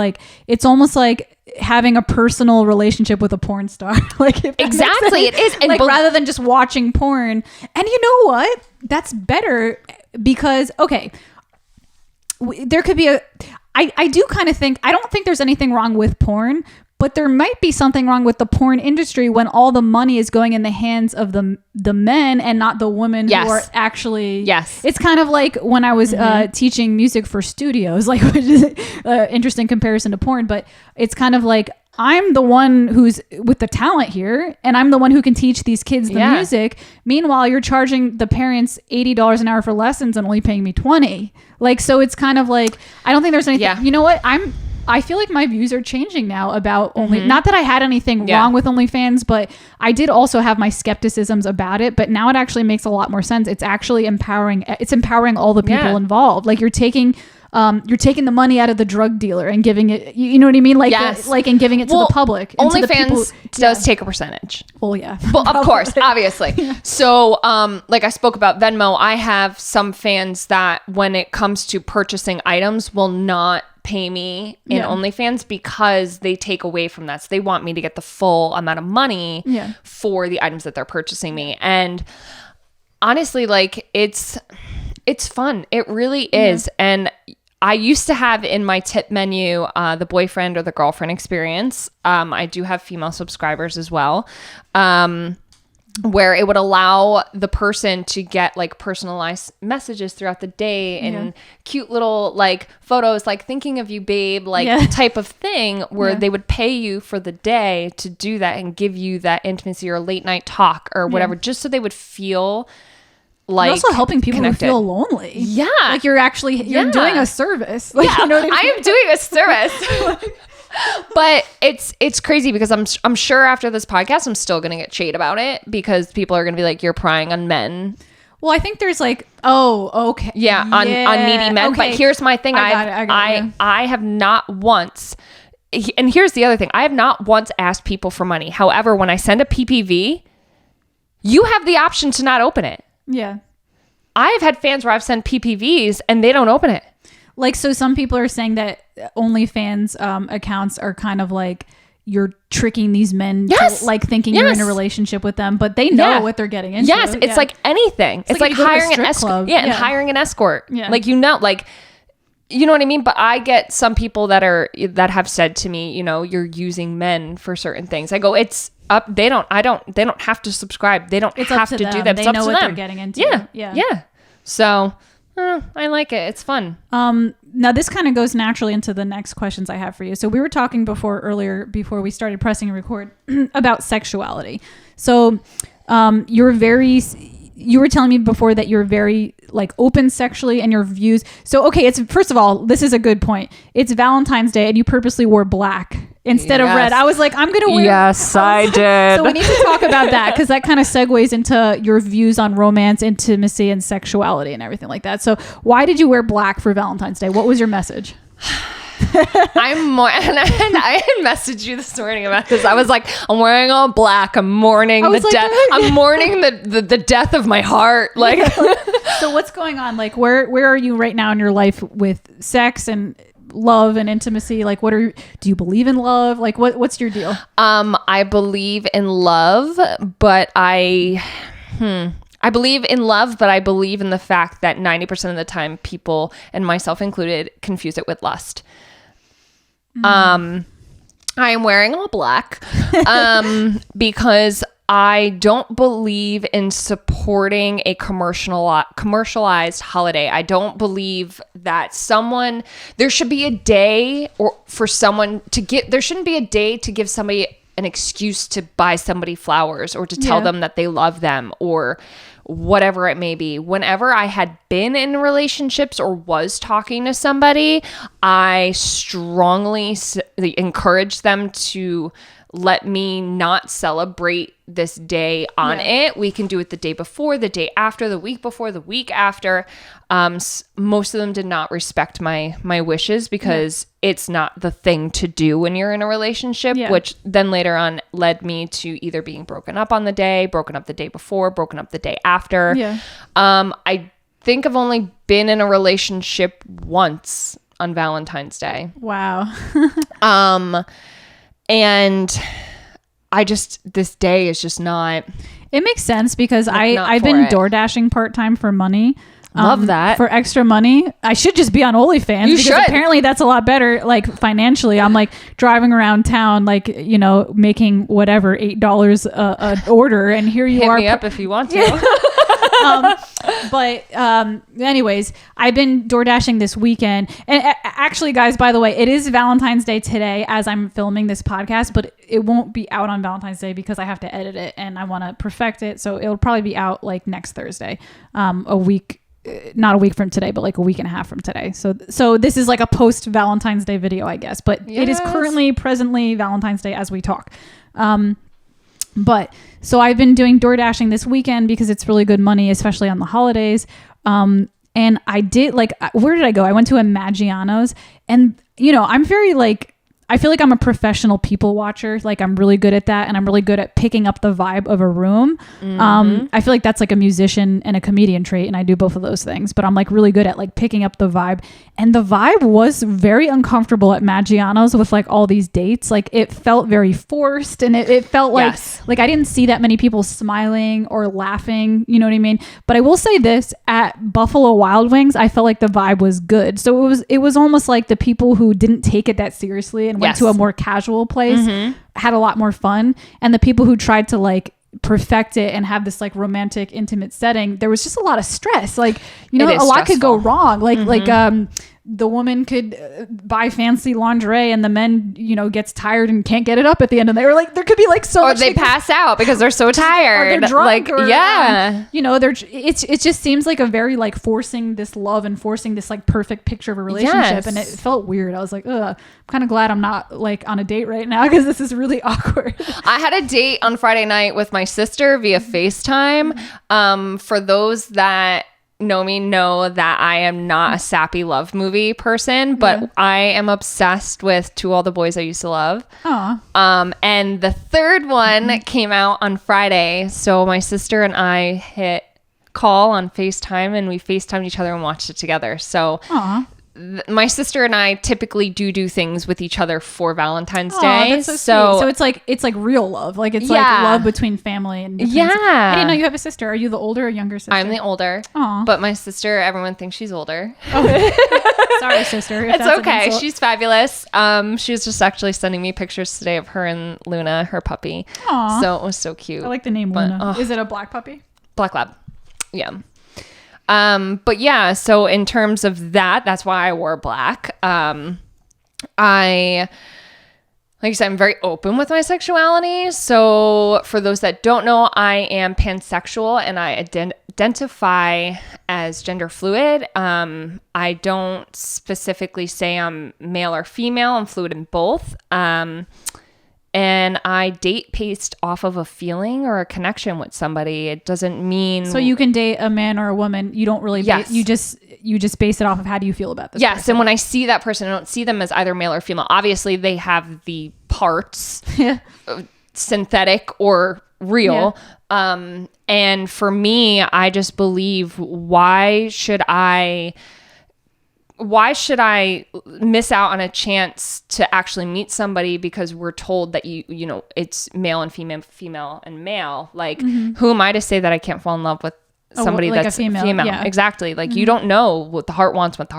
almost like having a personal relationship with a porn star. Like exactly, it is. And like rather than just watching porn. And you know what? That's better, because there could be I do kind of think, I don't think there's anything wrong with porn, but there might be something wrong with the porn industry when all the money is going in the hands of the men and not the women who are actually. Yes. It's kind of like when I was teaching music for studios, like, which is interesting comparison to porn, but it's kind of like I'm the one who's with the talent here, and I'm the one who can teach these kids the music. Meanwhile, you're charging the parents $80 an hour for lessons and only paying me $20. Like, so it's kind of like, I don't think there's anything, you know what? I feel like my views are changing now about not that I had anything wrong with OnlyFans, but I did also have my skepticisms about it, but now it actually makes a lot more sense. It's actually empowering. It's empowering all the people involved. Like, you're taking the money out of the drug dealer and giving it, you know what I mean? Like, and giving it to the public. OnlyFans does take a percentage. Well, yeah. Well, of course, obviously. So, like I spoke about Venmo, I have some fans that when it comes to purchasing items will not pay me in OnlyFans because they take away from that. So they want me to get the full amount of money for the items that they're purchasing me. And honestly, like, it's fun. It really is. And I used to have in my tip menu the boyfriend or the girlfriend experience. I do have female subscribers as well, where it would allow the person to get like personalized messages throughout the day and cute little like photos, like thinking of you, babe, like type of thing, where they would pay you for the day to do that and give you that intimacy or late night talk or whatever, just so they would feel like you're also helping people connected. who feel lonely. Yeah. Like, you're doing a service. Like, you know what I mean? I am doing a service. But it's crazy because I'm sure after this podcast, I'm still going to get shade about it because people are going to be like, you're prying on men. Well, I think there's like, okay. Yeah, on needy men. Okay. But here's my thing. I have not once, and here's the other thing. I have not once asked people for money. However, when I send a PPV, you have the option to not open it. Yeah. I've had fans where I've sent PPVs and they don't open it. Like, so some people are saying that OnlyFans accounts are kind of like, you're tricking these men to, like, thinking you're in a relationship with them, but they know what they're getting into. Yes, it's like anything. It's like hiring an escort. Yeah, and hiring an escort. Yeah. Like, you know what I mean? But I get some people that have said to me, you know, you're using men for certain things. I go, it's up. They don't have to subscribe. They don't have to do that. They know what they're getting into. Yeah. So I like it. It's fun. Now this kind of goes naturally into the next questions I have for you. So we were talking earlier before we started pressing record about sexuality. So you were telling me before that you're very like open sexually and your views. So, okay, first of all, this is a good point. It's Valentine's Day and you purposely wore black instead of red. I was like, I'm going to wear. Yes, I did. So we need to talk about that because that kind of segues into your views on romance, intimacy, and sexuality and everything like that. So why did you wear black for Valentine's Day? What was your message? I'm more, and I had messaged you this morning about this. I was like, I'm wearing all black. I'm mourning the death. I'm mourning the death of my heart. Like, so what's going on? Like, where are you right now in your life with sex and love and intimacy? Like, do you believe in love? Like, what's your deal? I believe in love, but I believe in love, but I believe in the fact that 90% of the time people, and myself included, confuse it with lust. I am wearing all black because I don't believe in supporting a commercialized holiday. I don't believe that there should be a day there shouldn't be a day to give somebody an excuse to buy somebody flowers or to tell them that they love them or whatever it may be. Whenever I had been in relationships or was talking to somebody, I strongly encouraged them to let me not celebrate this day on it. We can do it the day before, the day after, the week before, the week after. Most of them did not respect my wishes because it's not the thing to do when you're in a relationship, which then later on led me to either being broken up on the day, broken up the day before, broken up the day after. I think I've only been in a relationship once on Valentine's Day. Wow. And this day is just not. It makes sense because I've been door dashing part-time for money. Love that. For extra money. I should just be on OnlyFans because apparently that's a lot better, like financially. I'm like driving around town, like, you know, making whatever, $8 an order. And here you are. Hit me up if you want to. Anyways, I've been door dashing this weekend, and actually, guys, by the way, it is Valentine's Day today as I'm filming this podcast, but it won't be out on Valentine's Day because I have to edit it and I want to perfect it. So it'll probably be out like next Thursday, a week, not a week from today, but like a week and a half from today. So this is like a post Valentine's Day video, I guess, but it is presently Valentine's Day as we talk. But so I've been doing door dashing this weekend because it's really good money, especially on the holidays. And I did where did I go? I went to a Maggiano's, and I'm very I feel like I'm a professional people watcher. Like I'm really good at that. And I'm really good at picking up the vibe of a room. Mm-hmm. I feel like that's like a musician and a comedian trait. And I do both of those things, but I'm like really good at like picking up the vibe. And the vibe was very uncomfortable at Maggiano's with like all these dates. Like it felt very forced, and it felt like, like I didn't see that many people smiling or laughing. You know what I mean? But I will say this, at Buffalo Wild Wings, I felt like the vibe was good. So it was almost like the people who didn't take it that seriously and went to a more casual place had a lot more fun, and the people who tried to like perfect it and have this like romantic intimate setting, there was just a lot of stress. Like a lot could go wrong. Like the woman could buy fancy lingerie and the men gets tired and can't get it up at the end, and they were like, there could be like so or much they pass out because they're so tired, or they're drunk, it it just seems like a very like forcing this love and forcing this like perfect picture of a relationship, and it felt weird. I was like, ugh, I'm kind of glad I'm not like on a date right now because this is really awkward. I had a date on Friday night with my sister via FaceTime. For those that know me know that I am not a sappy love movie person, but I am obsessed with To All the Boys I Used to Love. And the third one came out on Friday, so my sister and I hit call on FaceTime, and we FaceTimed each other and watched it together. So my sister and I typically do things with each other for Valentine's Day. That's so it's like real love. Like it's like love between family and I didn't know you have a sister. Are you the older or younger sister? I'm the older. But my sister, everyone thinks she's older. Sorry, sister. It's okay. She's fabulous. She was just actually sending me pictures today of her and Luna, her puppy. So it was so cute. I like the name Luna. Is it a black puppy? Black lab. Yeah. But yeah, so in terms of that's why I wore black. Like I said, I'm very open with my sexuality. So for those that don't know, I am pansexual and I identify as gender fluid. I don't specifically say I'm male or female. I'm fluid in both. And I date based off of a feeling or a connection with somebody. It doesn't mean... So you can date a man or a woman. You don't really... You just base it off of how do you feel about this person. And when I see that person, I don't see them as either male or female. Obviously, they have the parts, synthetic or real. And for me, I just believe, why should I miss out on a chance to actually meet somebody because we're told that it's male and female and male? Like, who am I to say that I can't fall in love with somebody like that's a female? Yeah. Exactly. Like, you don't know what the heart wants. What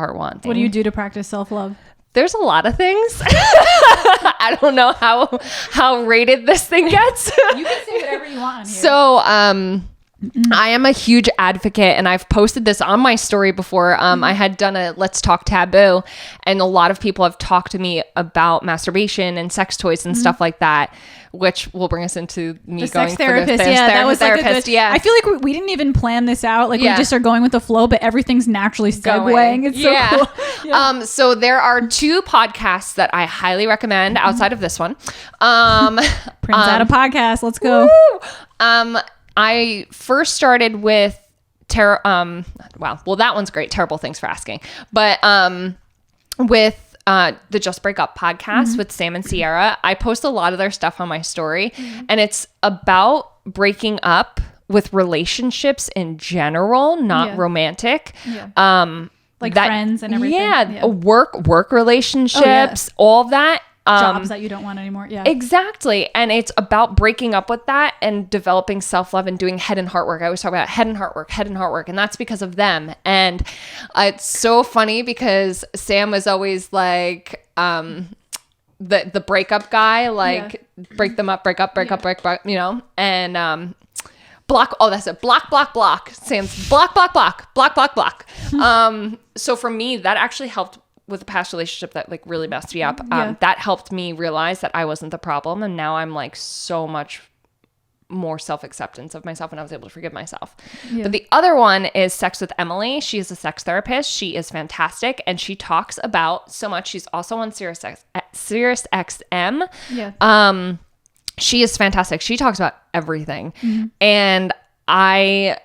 do you do to practice self-love? There's a lot of things. I don't know how rated this thing gets. You can say whatever you want on here. So, I am a huge advocate, and I've posted this on my story before. I had done a Let's Talk Taboo, and a lot of people have talked to me about masturbation and sex toys and stuff like that, which will bring us into me going sex therapist. For the that was therapist. Like a good, I feel like we didn't even plan this out. Like we just are going with the flow, but everything's naturally segueing. It's so cool. Yeah. So there are 2 podcasts that I highly recommend outside of this one. Pranzata podcast. Let's go. I first started with that one's great. Terrible. Thanks for asking. But with the Just Break Up podcast with Sam and Sierra, I post a lot of their stuff on my story, and it's about breaking up with relationships in general, not romantic. Like friends and everything. Work relationships, all of that. Jobs that you don't want anymore. Yeah, exactly. And it's about breaking up with that and developing self-love and doing head and heart work. I always talk about head and heart work. And that's because of them. And it's so funny because Sam was always like, the breakup guy, like break them up, break up, and, block. Oh, that's it. Block. Sam's block. So for me, that actually helped with a past relationship that like really messed me up. That helped me realize that I wasn't the problem. And now I'm like so much more self-acceptance of myself, and I was able to forgive myself. But the other one is Sex with Emily. She is a sex therapist. She is fantastic, and she talks about so much. She's also on Sirius XM. She is fantastic. She talks about everything. And I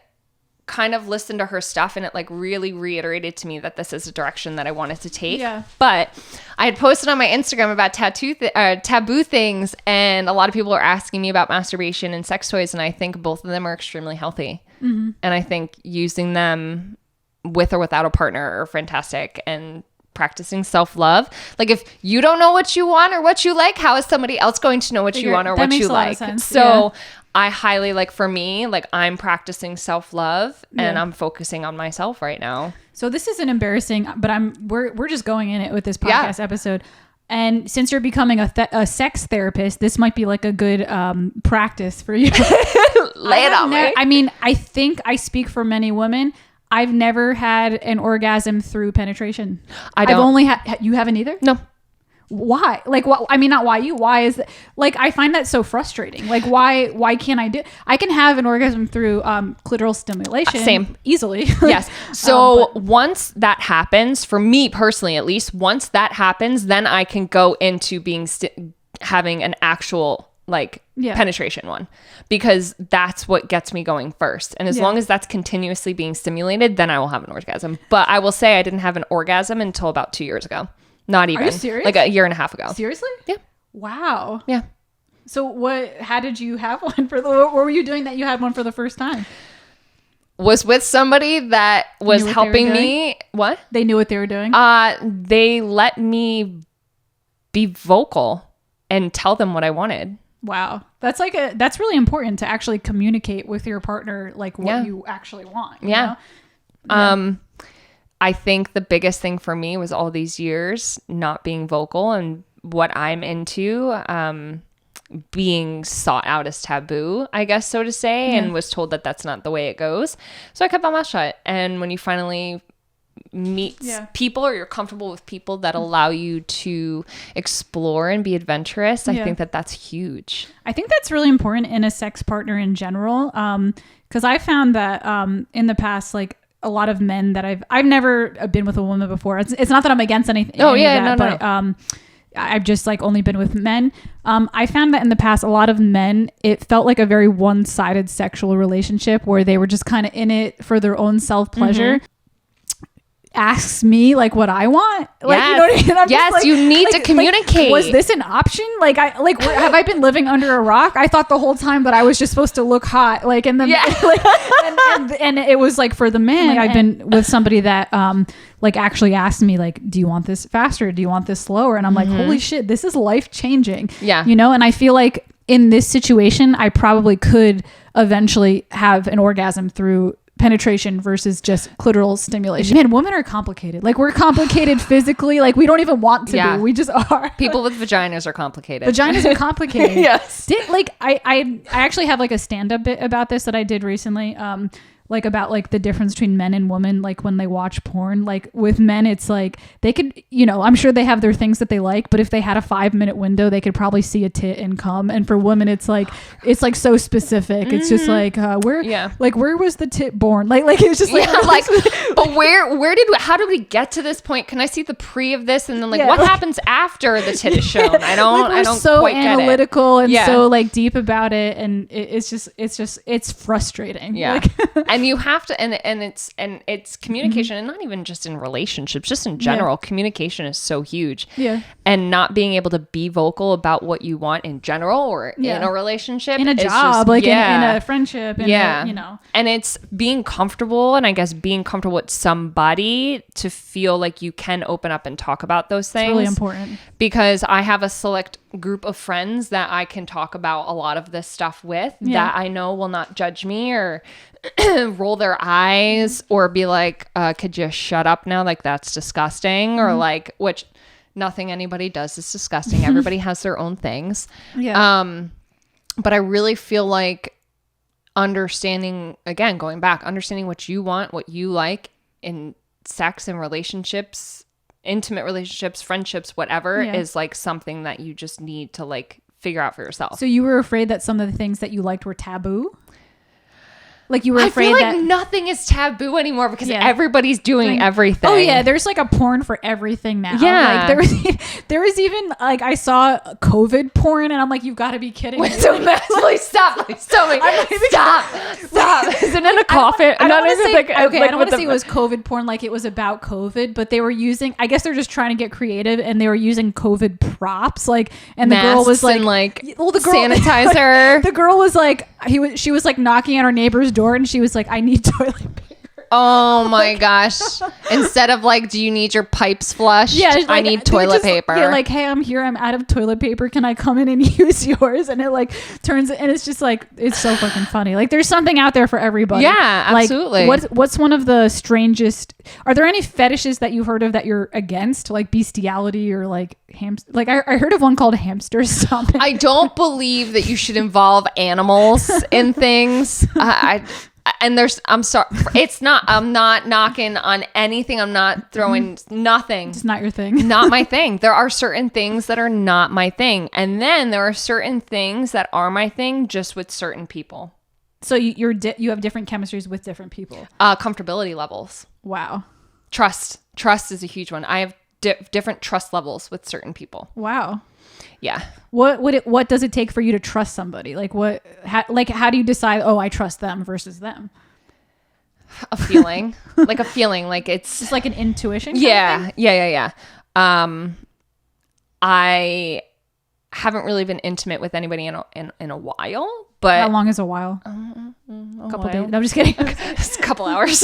kind of listened to her stuff, and it like really reiterated to me that this is a direction that I wanted to take. But I had posted on my Instagram about taboo things, and a lot of people are asking me about masturbation and sex toys, and I think both of them are extremely healthy. And I think using them with or without a partner are fantastic, and practicing self-love. Like if you don't know what you want or what you like, how is somebody else going to know what you want or what you like? So I highly, like, for me, like, I'm practicing self-love and I'm focusing on myself right now. So this isn't embarrassing, but we're just going in it with this podcast episode. And since you're becoming a sex therapist, this might be like a good practice for you. Lay it on me. I mean, I think I speak for many women. I've never had an orgasm through penetration. I've only had. You haven't either? No. Why? Like, what? I mean, not why you. Why is that? Like, I find that so frustrating. Like, why can't I do? I can have an orgasm through clitoral stimulation. Same. Easily. Yes. So once that happens, for me personally, at least, once that happens, then I can go into being having an actual penetration one, because that's what gets me going first. And as long as that's continuously being stimulated, then I will have an orgasm. But I will say I didn't have an orgasm until about 2 years ago. Not even. Are you serious? Like a year and a half ago. Seriously? Yeah. Wow. Yeah. So how did you have one what were you doing that you had one for the first time? Was with somebody that was helping me. What? They knew what they were doing? They let me be vocal and tell them what I wanted. Wow. That's really important to actually communicate with your partner, like what you actually want. You know? I think the biggest thing for me was all these years not being vocal and what I'm into, being sought out as taboo, I guess, so to say, and was told that that's not the way it goes. So I kept my mouth shut. And when you finally meet people, or you're comfortable with people that allow you to explore and be adventurous, I think that that's huge. I think that's really important in a sex partner in general, because I found that in the past, like, a lot of men that I've never been with a woman before. It's not that I'm against anything. I've just like only been with men. I found that in the past, a lot of men, it felt like a very one-sided sexual relationship where they were just kind of in it for their own self-pleasure. Asks me like what I want, like, you know what I mean? I'm just like, you need to communicate. Was this an option? Like, have I been living under a rock? I thought the whole time that I was just supposed to look hot, like, and then and it was like for the man. Like, I've been with somebody that like actually asked me like, do you want this faster? Do you want this slower? And I'm like, holy shit, this is life changing. Yeah, you know. And I feel like in this situation, I probably could eventually have an orgasm through penetration versus just clitoral stimulation. Man, women are complicated. Like, we're complicated physically. Like, we don't even want to be. We just are. People with vaginas are complicated. Vaginas are complicated. Yes. I actually have like a stand-up bit about this that I did recently. Like about like the difference between men and women, like when they watch porn. Like with men, it's like they could, you know, I'm sure they have their things that they like, but if they had a 5-minute window, they could probably see a tit and come. And for women, it's like so specific. It's just like where was the tit born? Like it's just like but how did we get to this point? Can I see the pre of this? And then what happens after the tit is shown? I don't so quite analytical and so like deep about it, and it's frustrating. Yeah. And you have to, and it's communication, and not even just in relationships, just in general. Communication is so huge. Yeah. And not being able to be vocal about what you want in general, or in a relationship, in a job, in a friendship, you know. And it's being comfortable, and I guess being comfortable with somebody to feel like you can open up and talk about those things. It's really important, because I have a select group of friends that I can talk about a lot of this stuff with, that I know will not judge me or roll their eyes or be like, could you shut up now? Like, that's disgusting. Or like, which nothing anybody does is disgusting. Everybody has their own things. Yeah. But I really feel like understanding, again, going back, understanding what you want, what you like in sex and relationships, intimate relationships, friendships, whatever, is like something that you just need to like figure out for yourself. So you were afraid that some of the things that you liked were taboo? Like you were afraid I feel that like nothing is taboo anymore because everybody's doing everything. Oh yeah, there's like a porn for everything now. Yeah, like there was even like I saw COVID porn and I'm like, you've got to be kidding me. So please stop! Please tell me. Stop! Is it in a coffin? I don't want to say it was COVID porn like it was about COVID, but they were using. I guess they're just trying to get creative and they were using COVID props like, and the girl was like, well, the girl, sanitizer. The girl was like, she was like knocking at her neighbor's door and she was like, I need toilet paper. Oh my gosh. Instead of like, do you need your pipes flushed? Yeah, like, I need toilet paper. Yeah, like, hey, I'm here, I'm out of toilet paper, can I come in and use yours? And it like turns, and it's just like, it's so fucking funny. Like there's something out there for everybody. Yeah, absolutely. Like, what's one of the strangest, are there any fetishes that you've heard of that you're against, like bestiality or like like I heard of one called hamster stomping. I don't believe that you should involve animals in things. I'm sorry. I'm not knocking on anything. I'm not throwing nothing. It's not your thing. Not my thing. There are certain things that are not my thing. And then there are certain things that are my thing just with certain people. So you have different chemistries with different people. Comfortability levels. Wow. Trust is a huge one. I have different trust levels with certain people. Wow. Yeah. What does it take for you to trust somebody? Like how do you decide, oh, I trust them versus them? A feeling. Like it's just like an intuition. Yeah. I haven't really been intimate with anybody in a while, but how long is a while? A couple days. No, I'm just kidding. It's a couple hours.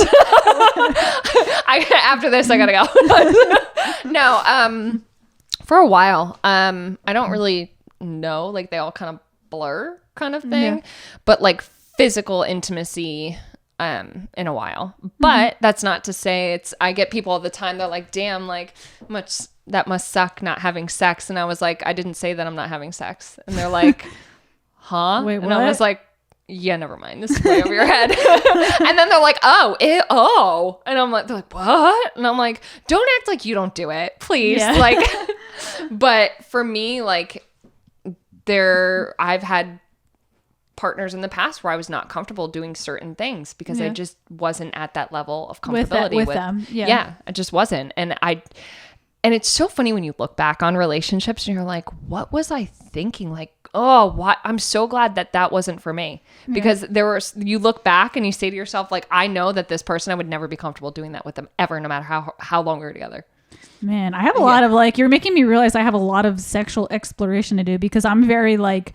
After this I gotta go. No, for a while. I don't really know, like they all kind of blur kind of thing, but like physical intimacy in a while. But that's not to say I get people all the time, they're like, damn, like that must suck not having sex. And I was like, I didn't say that I'm not having sex. And they're like, huh? Wait, what? And I was like, yeah, never mind. This is way over your head. And then they're like, oh. And I'm like, they're like, what? And I'm like, don't act like you don't do it, please. Yeah. Like, but for me, like I've had partners in the past where I was not comfortable doing certain things because I just wasn't at that level of comfortability with them. Yeah, I just wasn't. And it's so funny when you look back on relationships and you're like, what was I thinking? Like, oh, what? I'm so glad that wasn't for me, because you look back and you say to yourself, like, I know that this person, I would never be comfortable doing that with them ever, no matter how long we were together. Man, I have a lot of like, you're making me realize I have a lot of sexual exploration to do, because I'm very like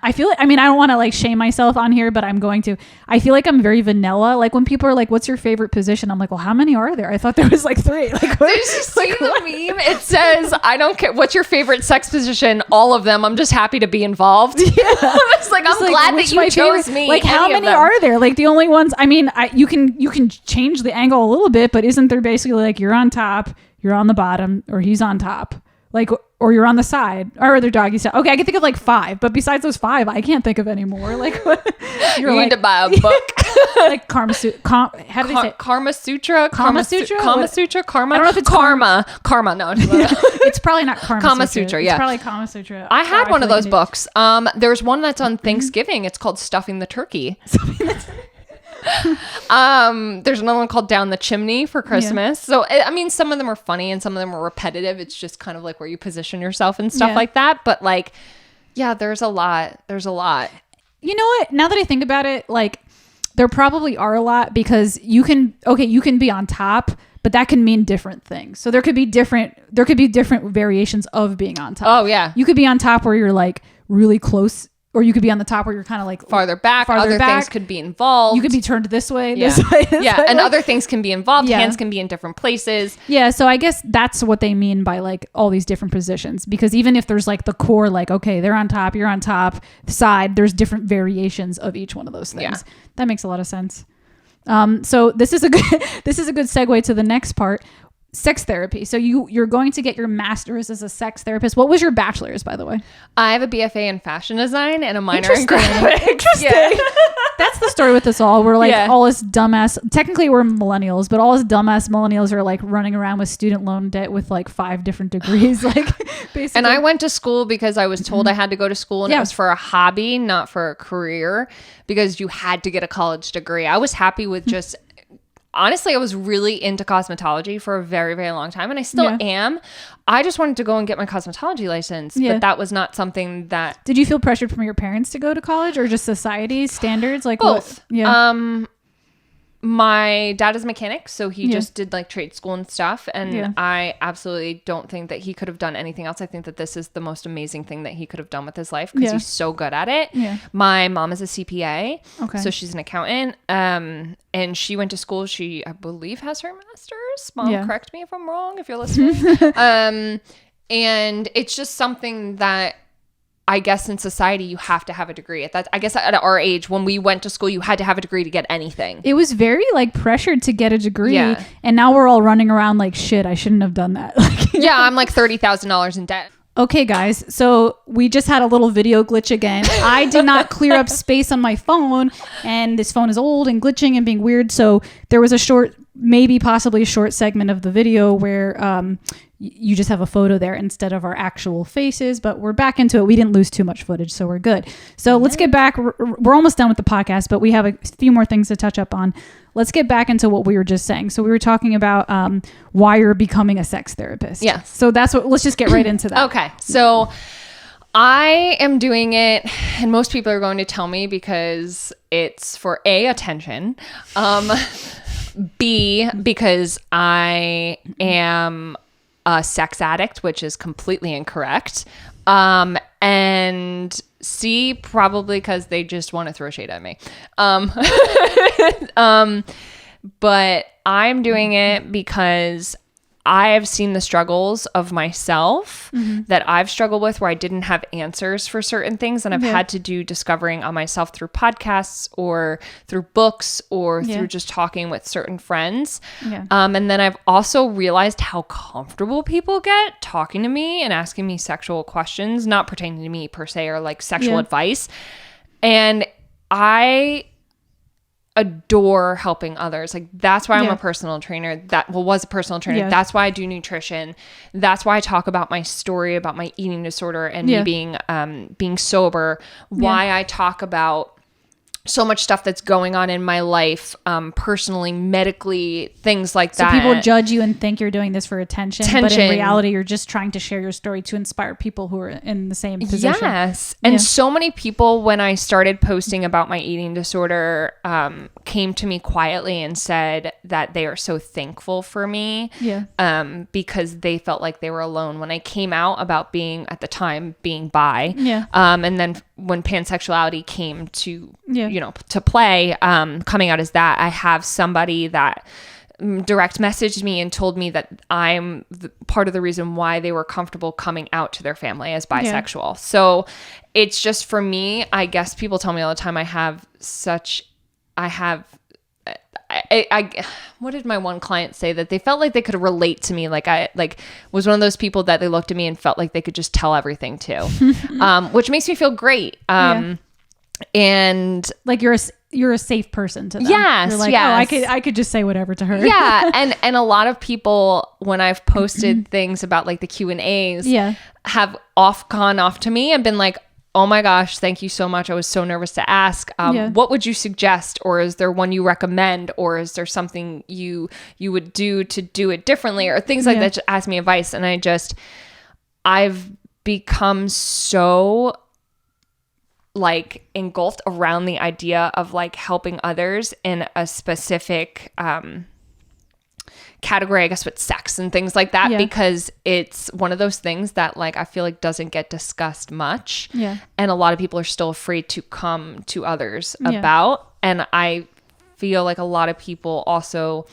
I feel like, I mean, I don't want to like shame myself on here, but I'm going to. I feel like I'm very vanilla. Like when people are like, what's your favorite position? I'm like, well, how many are there? I thought there was like 3. Like, did you see the meme? It says, I don't care. What's your favorite sex position? All of them. I'm just happy to be involved. Yeah. It's like, I'm glad that you chose me. Like how many are there? Like the only ones, I mean, you can change the angle a little bit, but isn't there basically like you're on top, you're on the bottom, or he's on top? Like, or you're on the side, or they're doggy style. Okay, I can think of like 5, but besides those 5, I can't think of any more. Like, you need to buy a book. Like Karma Sutra. How do they say it? Karma Sutra? Kama Sutra? Kama Sutra? Karma? I don't know if it's Karma. Karma, no. It's probably not Kama Sutra, yeah. It's probably Kama Sutra. I had one of those books. There's one that's on Thanksgiving. It's called Stuffing the Turkey. There's another one called Down the Chimney for Christmas. So I mean, some of them are funny and some of them are repetitive. It's just kind of like where you position yourself and stuff like that. But like, yeah, there's a lot. You know what? Now that I think about it, like there probably are a lot, because you can be on top, but that can mean different things. So there could be different variations of being on top. Oh yeah. You could be on top where you're like really close, or you could be on the top where you're kind of like farther back. Other things could be involved. You could be turned this way, this way. And other things can be involved. Yeah. Hands can be in different places. Yeah, so I guess that's what they mean by like all these different positions, because even if there's like the core, like, okay, they're on top, you're on top, side, there's different variations of each one of those things. Yeah. That makes a lot of sense. So this is a good segue to the next part. Sex therapy. So you're going to get your master's as a sex therapist. What was your bachelor's, by the way? I have a BFA in fashion design and a minor in graphics. Interesting. Yeah. That's the story with us all. We're like all us dumbass, technically we're millennials, but all us dumbass millennials are like running around with student loan debt with like 5 different degrees, like basically. And I went to school because I was told I had to go to school, and it was for a hobby, not for a career, because you had to get a college degree. I was happy with just, honestly, I was really into cosmetology for a very, very long time, and I still am. I just wanted to go and get my cosmetology license, but that was not something that... Did you feel pressured from your parents to go to college, or just society's standards? Like both. My dad is a mechanic, so he just did like trade school and stuff. And I absolutely don't think that he could have done anything else. I think that this is the most amazing thing that he could have done with his life, because he's so good at it. My mom is a CPA, so she's an accountant. And she went to school. She, I believe, has her master's. Mom, correct me if I'm wrong, if you're listening. And it's just something that, I guess in society you have to have a degree. I guess at our age, when we went to school, you had to have a degree to get anything. It was very like pressured to get a degree, and now we're all running around like, shit, I shouldn't have done that. I'm like $30,000 in debt. Okay, guys, so we just had a little video glitch again. I did not clear up space on my phone, and this phone is old and glitching and being weird. So there was a short, maybe possibly a short segment of the video where you just have a photo there instead of our actual faces, but we're back into it. We didn't lose too much footage, so we're good. So let's get back. We're almost done with the podcast, but we have a few more things to touch up on. Let's get back into what we were just saying. So we were talking about why you're becoming a sex therapist. Yes. So let's just get right into that. Okay. So I am doing it, and most people are going to tell me because it's for A, attention, B, because I am a sex addict, which is completely incorrect, and C, probably because they just want to throw shade at me. But I'm doing it because I have seen the struggles of myself that I've struggled with, where I didn't have answers for certain things, and I've had to do discovering on myself through podcasts or through books or through just talking with certain friends. And then I've also realized how comfortable people get talking to me and asking me sexual questions, not pertaining to me per se, or like sexual advice. And I adore helping others. Like, that's why I'm a personal trainer. Was a personal trainer. That's why I do nutrition. That's why I talk about my story about my eating disorder and me being sober. Why I talk about so much stuff that's going on in my life, personally, medically, things like that. So people judge you and think you're doing this for attention, but in reality, you're just trying to share your story to inspire people who are in the same position. Yes. And so many people, when I started posting about my eating disorder, came to me quietly and said that they are so thankful for me, because they felt like they were alone. When I came out about being, at the time, being bi, and then when pansexuality came to to play, coming out as that, I have somebody that direct messaged me and told me that I'm part of the reason why they were comfortable coming out to their family as bisexual. So it's just, for me, I guess people tell me all the time, what did my one client say? That they felt like they could relate to me. Like I was one of those people that they looked at me and felt like they could just tell everything to, which makes me feel great. And like you're a safe person to them. Yes. You're like, oh, I could just say whatever to her. Yeah. And a lot of people, when I've posted things about like the Q&As, have gone off to me and been like, oh my gosh, thank you so much. I was so nervous to ask. What would you suggest? Or is there one you recommend? Or is there something you would do to do it differently? Or things like that, to ask me advice. And I've become so like engulfed around the idea of like helping others in a specific category, I guess, with sex and things like that, because it's one of those things that like I feel like doesn't get discussed much, and a lot of people are still afraid to come to others about. And I feel like a lot of people also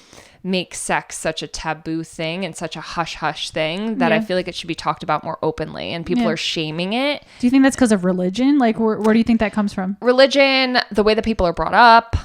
make sex such a taboo thing and such a hush-hush thing that I feel like it should be talked about more openly, and people are shaming it. Do you think that's because of religion? Like, where do you think that comes from? Religion, the way that people are brought up,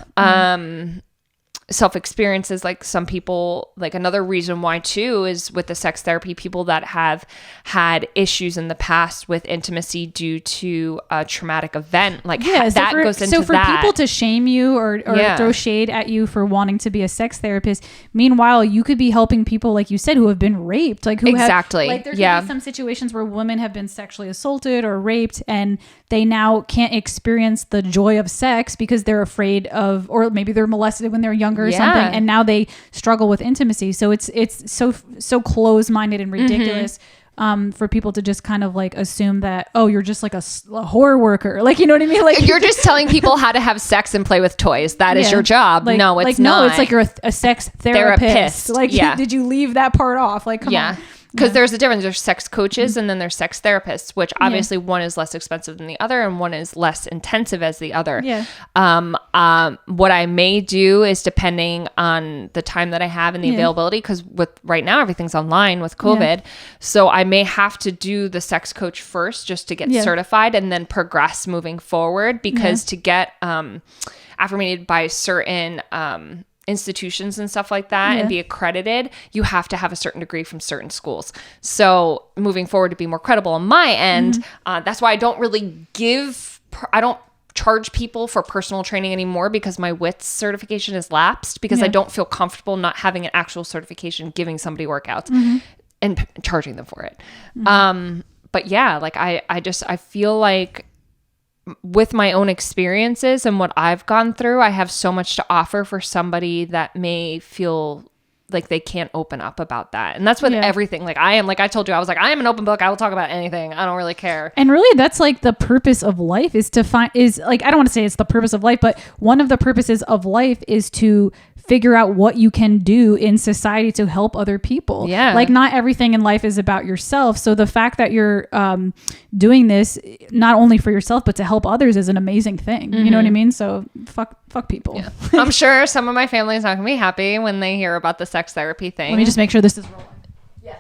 experiences, like some people, like another reason why too is with the sex therapy, people that have had issues in the past with intimacy due to a traumatic event, like that goes into that. So for people to shame you or throw shade at you for wanting to be a sex therapist, meanwhile you could be helping people, like you said, who have been raped, like who have, like there could be some situations where women have been sexually assaulted or raped and they now can't experience the joy of sex because they're afraid of, or maybe they're molested when they're younger or something, and now they struggle with intimacy. So it's so close-minded and ridiculous for people to just kind of like assume that, oh, you're just like a horror worker, like, you know what I mean? Like you're just telling people how to have sex and play with toys. That is your job. Like, no, it's like, not. No, it's like you're a sex therapist. Like, did you leave that part off? Like, come on. Because there's a difference. There's sex coaches and then there's sex therapists, which obviously one is less expensive than the other and one is less intensive as the other. What I may do is, depending on the time that I have and the availability, because with right now everything's online with COVID, so I may have to do the sex coach first just to get certified and then progress moving forward, because to get affirmated by certain institutions and stuff like that and be accredited, you have to have a certain degree from certain schools. So moving forward, to be more credible on my end, that's why I don't really I don't charge people for personal training anymore, because my WITS certification is lapsed, because I don't feel comfortable not having an actual certification giving somebody workouts and charging them for it. But yeah, like I feel like with my own experiences and what I've gone through, I have so much to offer for somebody that may feel like they can't open up about that. And that's with everything. Like I told you, I was like, I am an open book. I will talk about anything. I don't really care. And really that's like the purpose of life, is to find, is like, I don't want to say it's the purpose of life, but one of the purposes of life is to figure out what you can do in society to help other people. Yeah. Like not everything in life is about yourself. So the fact that you're doing this not only for yourself, but to help others is an amazing thing. You know what I mean? So fuck people. Yeah. I'm sure some of my family is not going to be happy when they hear about the sex therapy thing. Let me just make sure this is rolling.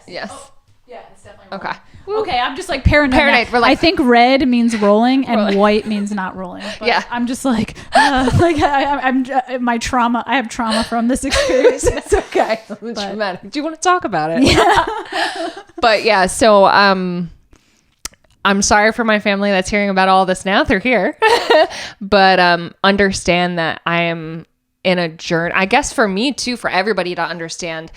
Yes. Oh, yeah, it's definitely rolling. Okay. Okay, I'm just like paranoid. Like, I think red means rolling and white means not rolling. But I'm just like I'm my trauma. I have trauma from this experience. It's okay. Traumatic. Do you want to talk about it? Yeah. But yeah, so I'm sorry for my family that's hearing about all this now. They're here, but understand that I am in a journey. I guess for me too, for everybody to understand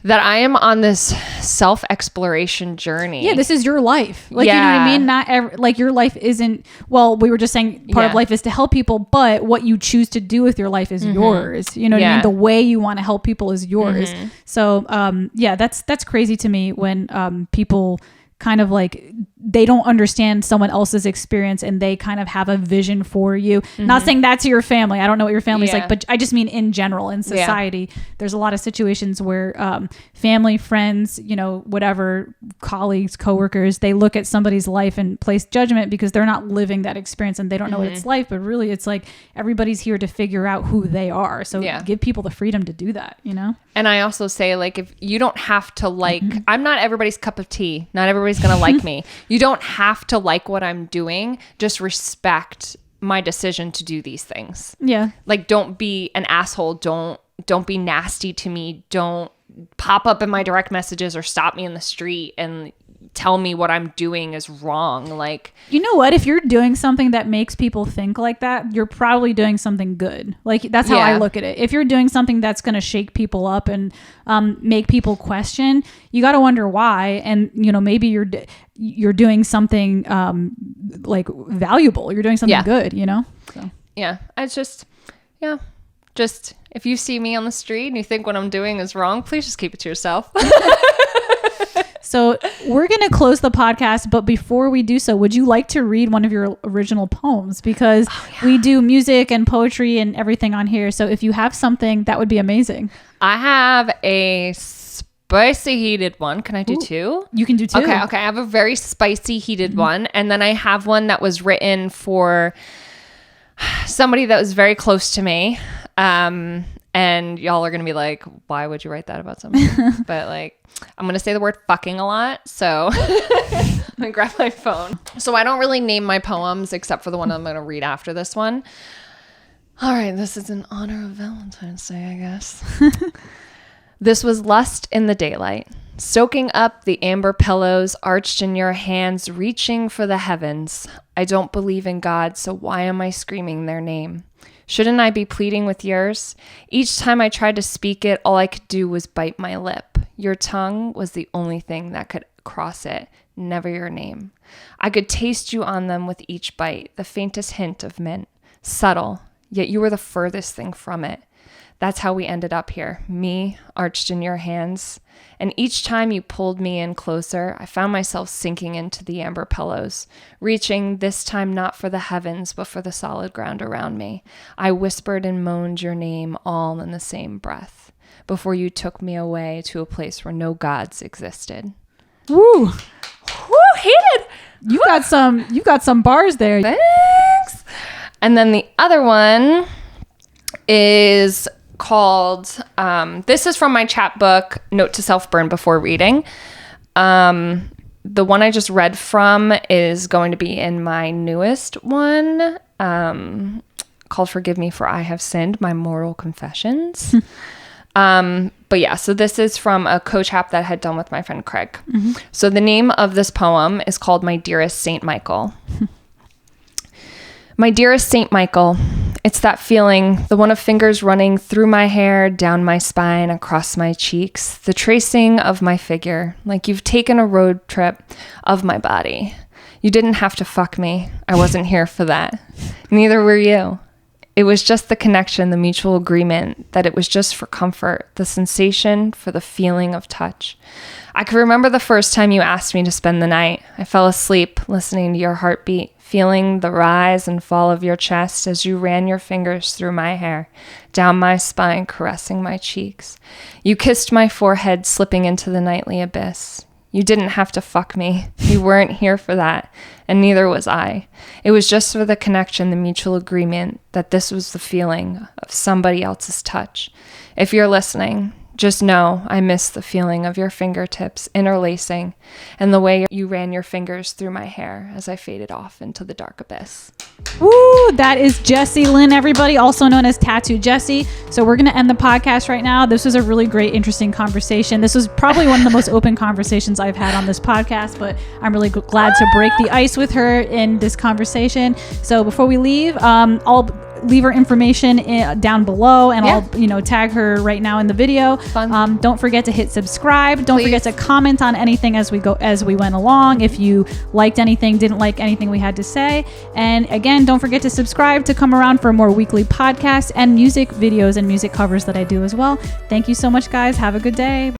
that I am on this self-exploration journey. Yeah, this is your life. Like, you know what I mean? Not like your life isn't, well, we were just saying part of life is to help people, but what you choose to do with your life is yours. You know what I mean? The way you want to help people is yours. So, that's crazy to me when people kind of like, they don't understand someone else's experience and they kind of have a vision for you. Not saying that's your family. I don't know what your family's like, but I just mean in general, in society, there's a lot of situations where family, friends, you know, whatever, colleagues, coworkers, they look at somebody's life and place judgment because they're not living that experience and they don't know what it's like. But really, it's like everybody's here to figure out who they are. So give people the freedom to do that, you know? And I also say, like, if you don't have to like, I'm not everybody's cup of tea. Not everybody's going to like me. You don't have to like what I'm doing. Just respect my decision to do these things. Yeah. Like, don't be an asshole. Don't be nasty to me. Don't pop up in my direct messages or stop me in the street and tell me what I'm doing is wrong. Like, you know what? If you're doing something that makes people think like that, you're probably doing something good. Like, that's how I look at it. If you're doing something that's going to shake people up and make people question, you got to wonder why. And, you know, maybe you're doing something like valuable. You're doing something good, you know? So. Yeah. It's just, just if you see me on the street and you think what I'm doing is wrong, please just keep it to yourself. So we're going to close the podcast, but before we do so, would you like to read one of your original poems? Because we do music and poetry and everything on here. So if you have something, that would be amazing. I have a spicy heated one. Can I do two? You can do two. Okay. I have a very spicy heated one. And then I have one that was written for somebody that was very close to me. And y'all are going to be like, why would you write that about somebody? But like, I'm going to say the word fucking a lot. So let me grab my phone. So I don't really name my poems except for the one I'm going to read after this one. All right, this is in honor of Valentine's Day, I guess. This was lust in the daylight, soaking up the amber pillows arched in your hands, reaching for the heavens. I don't believe in God, so why am I screaming their name? Shouldn't I be pleading with yours? Each time I tried to speak it, all I could do was bite my lip. Your tongue was the only thing that could cross it, never your name. I could taste you on them with each bite, the faintest hint of mint. Subtle, yet you were the furthest thing from it. That's how we ended up here, me arched in your hands. And each time you pulled me in closer, I found myself sinking into the amber pillows, reaching this time not for the heavens, but for the solid ground around me. I whispered and moaned your name all in the same breath, before you took me away to a place where no gods existed. Woo! Woo, hated! You got some bars there. Thanks! And then the other one is called, this is from my chapbook, Note to Self Burn Before Reading. The one I just read from is going to be in my newest one, called Forgive Me For I Have Sinned, My Moral Confessions. But yeah, so this is from a co-chap that I had done with my friend Craig. Mm-hmm. So the name of this poem is called My Dearest Saint Michael. My dearest Saint Michael, it's that feeling, the one of fingers running through my hair, down my spine, across my cheeks, the tracing of my figure, like you've taken a road trip of my body. You didn't have to fuck me. I wasn't here for that. Neither were you. It was just the connection, the mutual agreement that it was just for comfort, the sensation for the feeling of touch. I can remember the first time you asked me to spend the night. I fell asleep listening to your heartbeat, feeling the rise and fall of your chest as you ran your fingers through my hair, down my spine, caressing my cheeks. You kissed my forehead, slipping into the nightly abyss. You didn't have to fuck me. You weren't here for that, and neither was I. It was just for the connection, the mutual agreement that this was the feeling of somebody else's touch. If you're listening, just know I miss the feeling of your fingertips interlacing and the way you ran your fingers through my hair as I faded off into the dark abyss. Woo! That is Jessie Lynn, everybody, also known as Tattoo Jessie. So we're going to end the podcast right now. This was a really great, interesting conversation. This was probably one of the most open conversations I've had on this podcast, but I'm really glad to break the ice with her in this conversation. So before we leave, I'll leave her information down below, and I'll tag her right now in the video. Don't forget to hit subscribe. Don't forget to comment on anything as we went along. If you liked anything, didn't like anything we had to say, and again, don't forget to subscribe to come around for more weekly podcasts and music videos and music covers that I do as well. Thank you so much, guys. Have a good day.